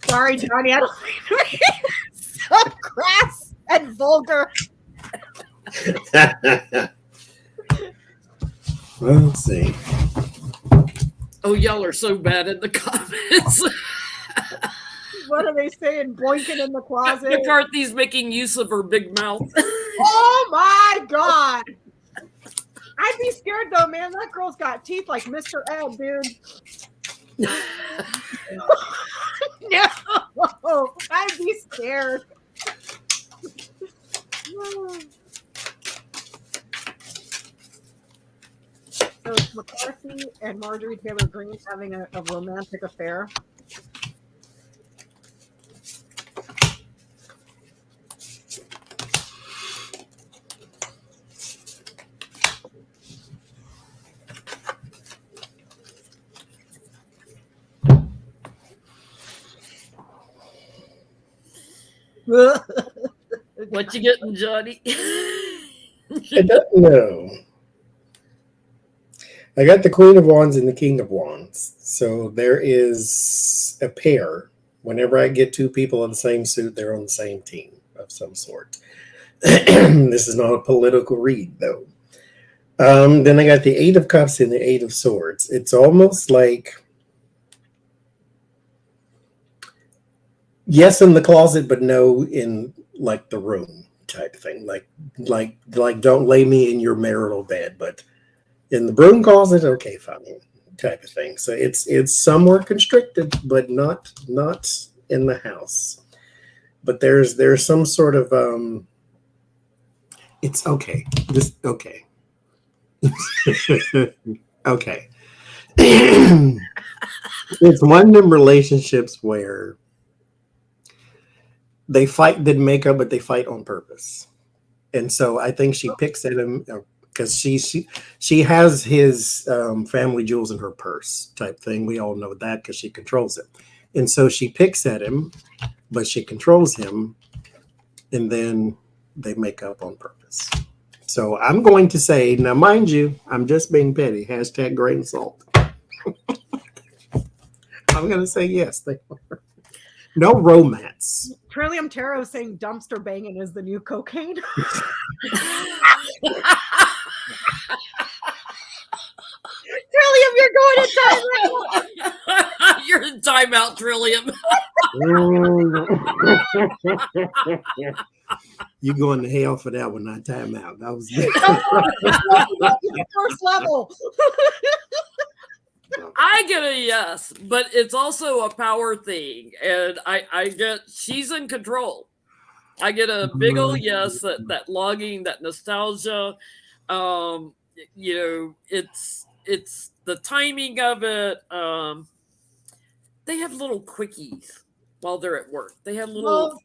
Sorry, Johnny. I don't so crass and vulgar. Well, let's see. Oh, y'all are so bad in the comments. What are they saying? Boinking in the closet. McCarthy's making use of her big mouth. Oh my God. I'd be scared though, man. That girl's got teeth like Mr. Ed, dude. No, I'd be scared. So McCarthy and Marjorie Taylor Greene having a romantic affair. What you getting, Johnny? I don't know. I got the Queen of Wands and the King of Wands. So there is a pair. Whenever I get 2 people in the same suit, they're on the same team of some sort. This is not a political read, though. Then I got the 8 of Cups and the 8 of Swords. It's almost like yes in the closet, but no in like the room type thing. Like don't lay me in your marital bed, but in the broom closet, okay, fine, type of thing. So it's somewhat constricted, but not in the house. But there's some sort of it's okay. This okay. Okay. It's one of them relationships where they fight, didn't make up, but they fight on purpose. And so I think she picks at him because she has his family jewels in her purse type thing. We all know that because she controls him. And so she picks at him, but she controls him, and then they make up on purpose. So I'm going to say, now mind you, I'm just being petty. # grain salt. I'm going to say yes. They are. No romance. Trillium Tarot is saying dumpster banging is the new cocaine. Trillium, you're going in timeout. You're in timeout, Trillium. You going to hell for that one, not timeout. That was First level. I get a yes, but it's also a power thing, and I get she's in control. I get a big old yes, that longing, that nostalgia. You know, it's the timing of it. They have little quickies while they're at work. They have little,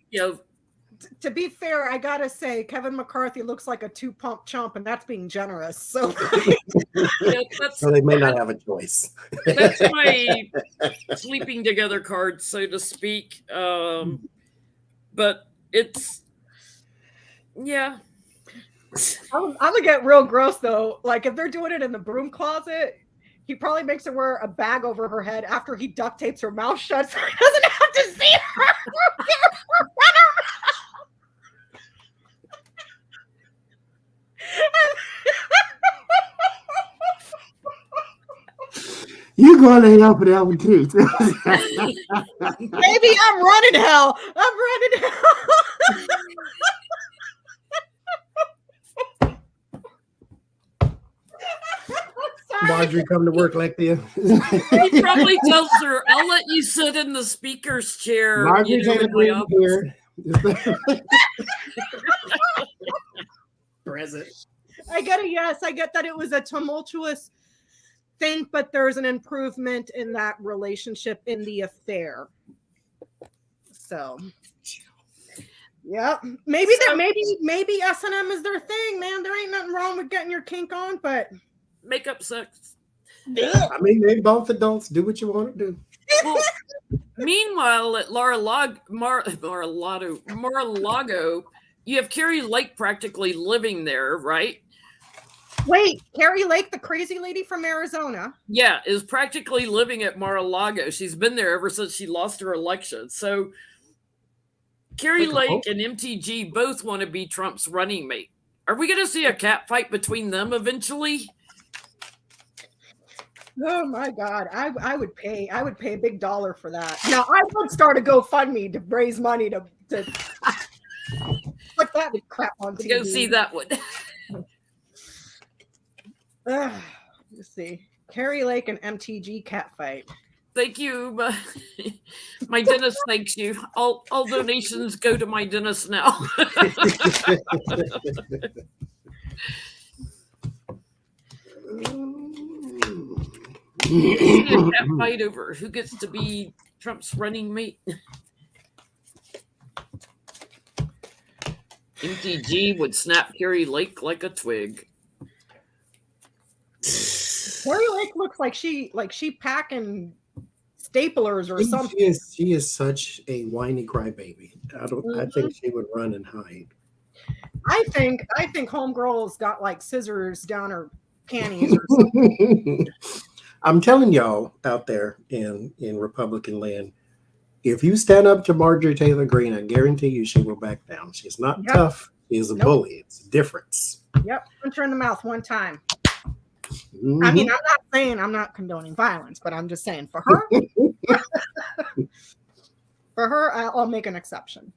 To be fair, I gotta say, Kevin McCarthy looks like a 2-pump chump, and that's being generous. So, so they may not have a choice. That's my sleeping together card, so to speak. But it's, yeah. I'm gonna get real gross though. Like if they're doing it in the broom closet, He probably makes her wear a bag over her head after he duct tapes her mouth shut so he doesn't have to see her. You going to hell for that one too. Baby, I'm running hell. I'm running hell. Marjorie come to work like this. He probably tells her, "I'll let you sit in the speaker's chair." Marjorie's in my office." here. Present. I get a yes. I get that it was a tumultuous thing, but there's an improvement in that relationship in the affair. So, yep. Maybe S&M is their thing, man. There ain't nothing wrong with getting your kink on, but Makeup sex. I mean, they both adults. Do what you want to do. Well, meanwhile, at Mar-a-Lago, you have Carrie Lake practically living there, right? wait, Carrie Lake, the crazy lady from Arizona. Yeah, is practically living at Mar-a-Lago. She's been there ever since she lost her election. So Carrie Lake and MTG both want to be Trump's running mate. Are we going to see a cat fight between them eventually? Oh my God, I would pay a big dollar for that. Now I would start a GoFundMe to raise money to put that crap on TV. Go see that one. Let's see, Carrie Lake and MTG cat fight. Thank you. My dentist thanks you. All donations go to my dentist now. A cat fight over who gets to be Trump's running mate. MTG would snap Carrie Lake like a twig. Carrie Lake looks like she packing staplers or something. She is such a whiny crybaby. I think she would run and hide. I think homegirl's got like scissors down her panties or something. I'm telling y'all out there in Republican land, if you stand up to Marjorie Taylor Greene, I guarantee you she will back down. She's not tough. She is a bully. It's a difference. Yep. Punch her in the mouth one time. Mm-hmm. I mean, I'm not condoning violence, but I'm just saying for her, I'll make an exception.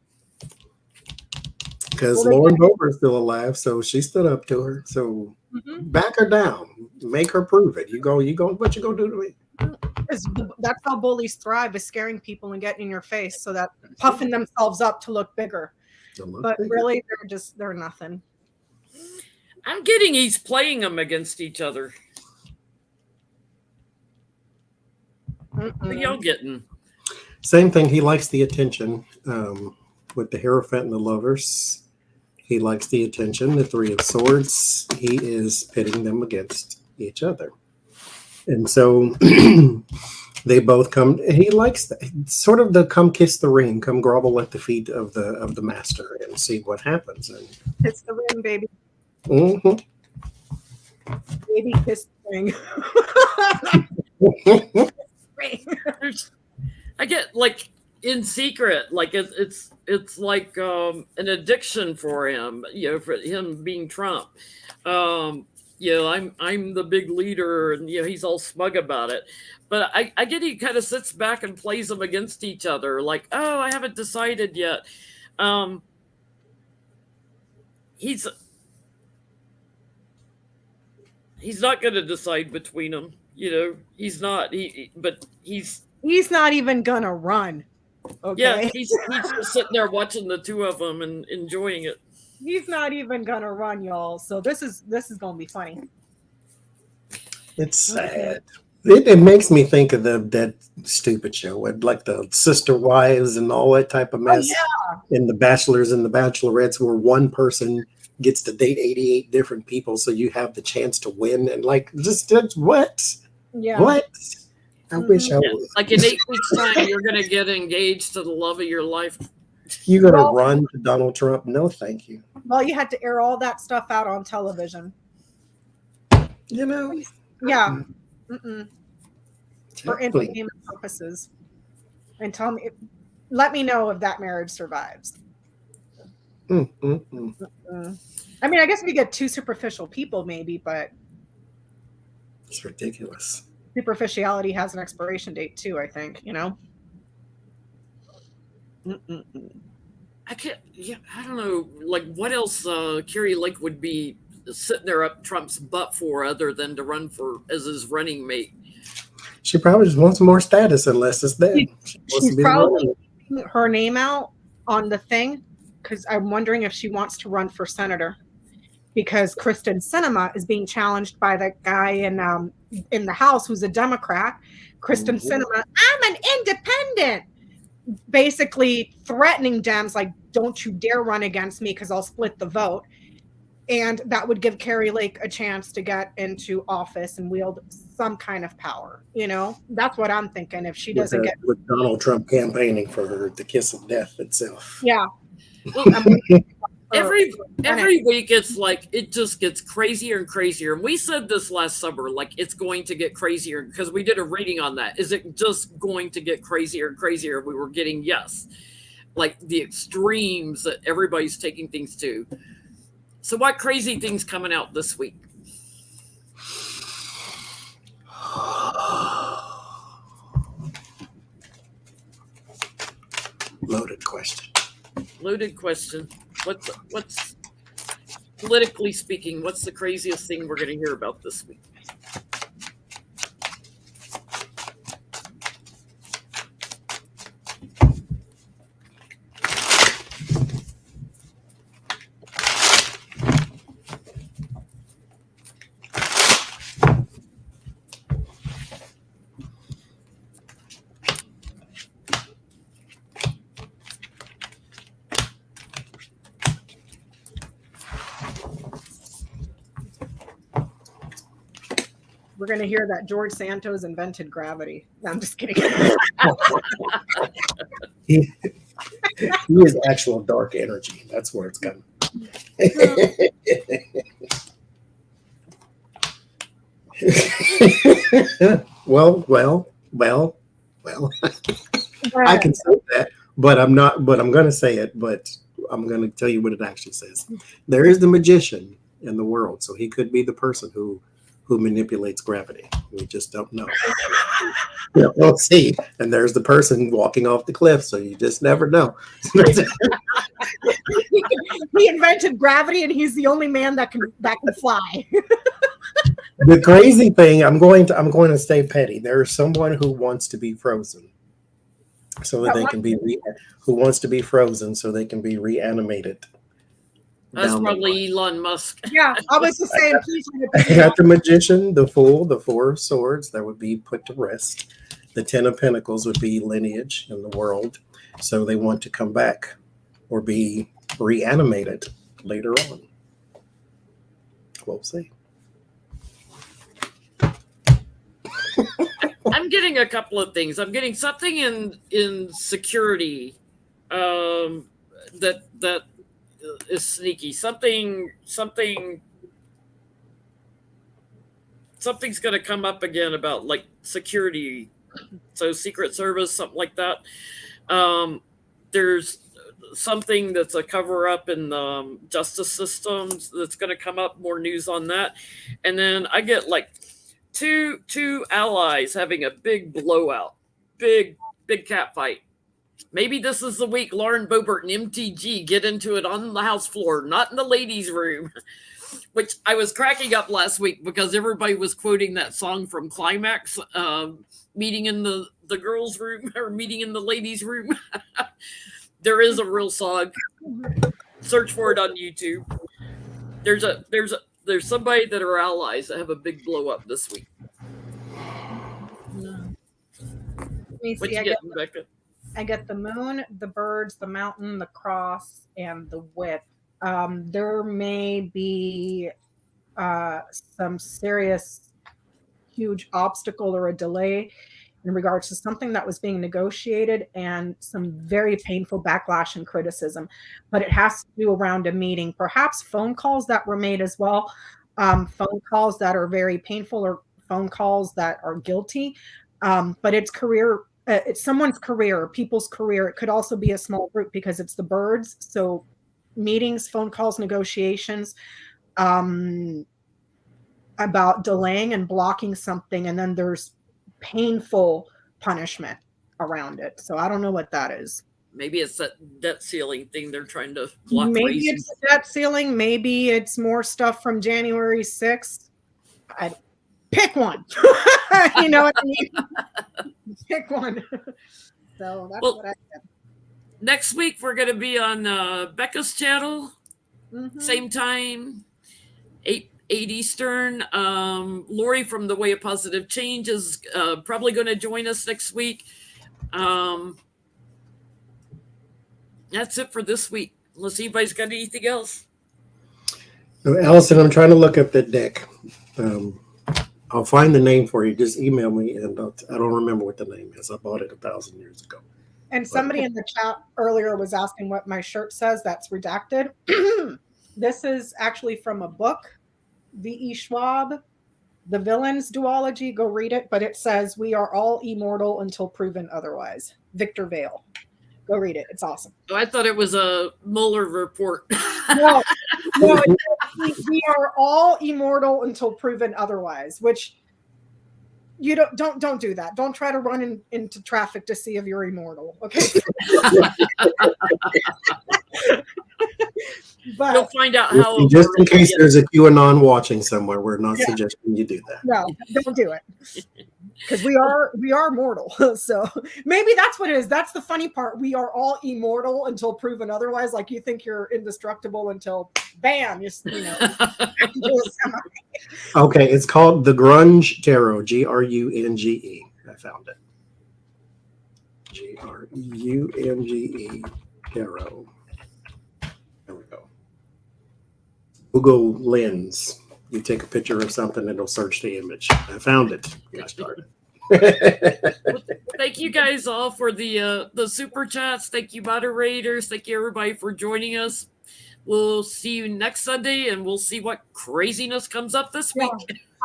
Because Lauren Boebert is still alive, so she stood up to her. So back her down, make her prove it. What you gonna do to me? That's how bullies thrive, is scaring people and getting in your face, so that puffing themselves up to look bigger. Really, they're nothing. I'm getting he's playing them against each other. What are y'all getting? Same thing. He likes the attention with the Hierophant and the lovers. He likes the attention. The Three of Swords. He is pitting them against each other. And so they both come. He likes sort of the come kiss the ring, come grovel at the feet of the master and see what happens. And kiss the ring, baby. Mm-hmm. Baby kiss the ring. I get like in secret, like it's like an addiction for him, for him being Trump. I'm the big leader, and he's all smug about it. But I get he kind of sits back and plays them against each other, like, oh, I haven't decided yet. He's not going to decide between them. He's not. He's not even gonna run. Okay. Yeah, he's just sitting there watching the two of them and enjoying it. He's not even gonna run, y'all. So this is gonna be funny. It's sad. It makes me think of that stupid show with like the sister wives and all that type of mess. Oh, yeah. And the bachelors and the bachelorettes, where one person gets to date 88 different people, so you have the chance to win. And like, just what? Yeah. What? I wish I would. Like in 8 weeks' time, you're going to get engaged to the love of your life. You're going to run to Donald Trump? No, thank you. Well, you had to air all that stuff out on television. Yeah. For entertainment purposes. And let me know if that marriage survives. I mean, I guess we get two superficial people, maybe, but it's ridiculous. Superficiality has an expiration date too, I think, I can't. Yeah, I don't know. Like, what else? Carrie Lake would be sitting there up Trump's butt for, other than to run for as his running mate. She probably just wants more status, unless it's dead. She's probably putting her name out on the thing, because I'm wondering if she wants to run for senator, because Kristen Sinema is being challenged by the guy in the House who's a Democrat. Kristen Sinema, I'm an independent, basically threatening Dems, like, don't you dare run against me because I'll split the vote. And that would give Carrie Lake a chance to get into office and wield some kind of power. That's what I'm thinking. If she doesn't get with Donald Trump campaigning for her, the kiss of death itself. Yeah. Well, every week it's like it just gets crazier and crazier. And we said this last summer, like it's going to get crazier, because we did a reading on that. Is it just going to get crazier and crazier? We were getting yes, like the extremes that everybody's taking things to. So what crazy things coming out this week? Loaded question. Loaded question. What's politically speaking, what's the craziest thing we're going to hear about this week? We're going to hear that George Santos invented gravity. No, I'm just kidding. He is actual dark energy. That's where it's coming. Well. I can say that, but I'm not. But I'm going to say it. But I'm going to tell you what it actually says. There is the magician in the world, so he could be the person who manipulates gravity. We just don't know. We'll see. And there's the person walking off the cliff, so you just never know. He invented gravity, and he's the only man that can fly. The crazy thing, I'm going to stay petty. There is someone who wants to be frozen, so that they can be who wants to be frozen so they can be reanimated. That's probably Elon Musk. Yeah, I was just saying. Got the magician, the fool, the four of swords that would be put to rest. The 10 of pentacles would be lineage in the world, so they want to come back or be reanimated later on. We'll see. I'm getting a couple of things. I'm getting something in security that is sneaky. Something's going to come up again about like security. So Secret Service, something like that. There's something that's a cover up in the justice systems that's going to come up. More news on that. And then I get like two allies having a big blowout, big cat fight. Maybe this is the week Lauren Boebert and MTG get into it on the House floor, not in the ladies' room, which I was cracking up last week because everybody was quoting that song from Climax, meeting in the girls' room or meeting in the ladies' room. There is a real song. Search for it on YouTube. There's somebody that are allies that have a big blow up this week. What you getting, Becca? I get the moon, the birds, the mountain, the cross, and the whip. There may be some serious, huge obstacle or a delay in regards to something that was being negotiated, and some very painful backlash and criticism. But it has to do around a meeting, perhaps phone calls that were made as well. Phone calls that are very painful or phone calls that are guilty, but it's career. It's someone's career, people's career. It could also be a small group because it's the birds. So meetings, phone calls, negotiations about delaying and blocking something, and then there's painful punishment around it. So I don't know what that is. Maybe it's that debt ceiling thing they're trying to block. Maybe raising. it's the debt ceiling. Maybe it's more stuff from January 6th. Pick one. You know what I mean? Pick one. So that's what I said. Next week, we're going to be on Becca's channel. Mhm. Same time, 8 Eastern. Lori from The Way of Positive Change is probably going to join us next week. That's it for this week. Unless anybody's got anything else. Allison, I'm trying to look up that deck. I'll find the name for you. Just email me, and I don't remember what the name is. I bought it 1,000 years ago. And somebody in the chat earlier was asking what my shirt says. That's redacted. This is actually from a book, V.E. Schwab, The Villain's Duology. Go read it. But it says, "We are all immortal until proven otherwise." Victor Vale. Go read it. It's awesome. Oh, I thought it was a Mueller report. No, we are all immortal until proven otherwise, which you don't do that. Don't try to run into traffic to see if you're immortal. Okay. But you'll find out how. Just in case there's a QAnon watching somewhere, we're not suggesting you do that. No, don't do it. Because we are mortal. So maybe that's what it is. That's the funny part. We are all immortal until proven otherwise. Like you think you're indestructible until bam, you know. Okay, it's called the Grunge Tarot. Grunge. I found it. Grunge Tarot. There we go. Google Lens. You take a picture of something, it'll search the image. I found it. I started. Thank you guys all for the super chats. Thank you, moderators. Thank you, everybody, for joining us. We'll see you next Sunday, and we'll see what craziness comes up this week.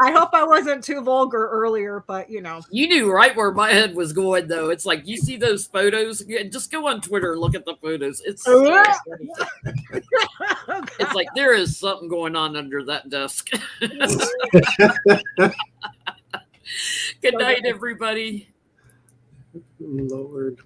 I hope I wasn't too vulgar earlier, but you know. You knew right where my head was going, though. It's like you see those photos. Just go on Twitter and look at the photos. It's it's like there is something going on under that desk. Good night, everybody. Lord.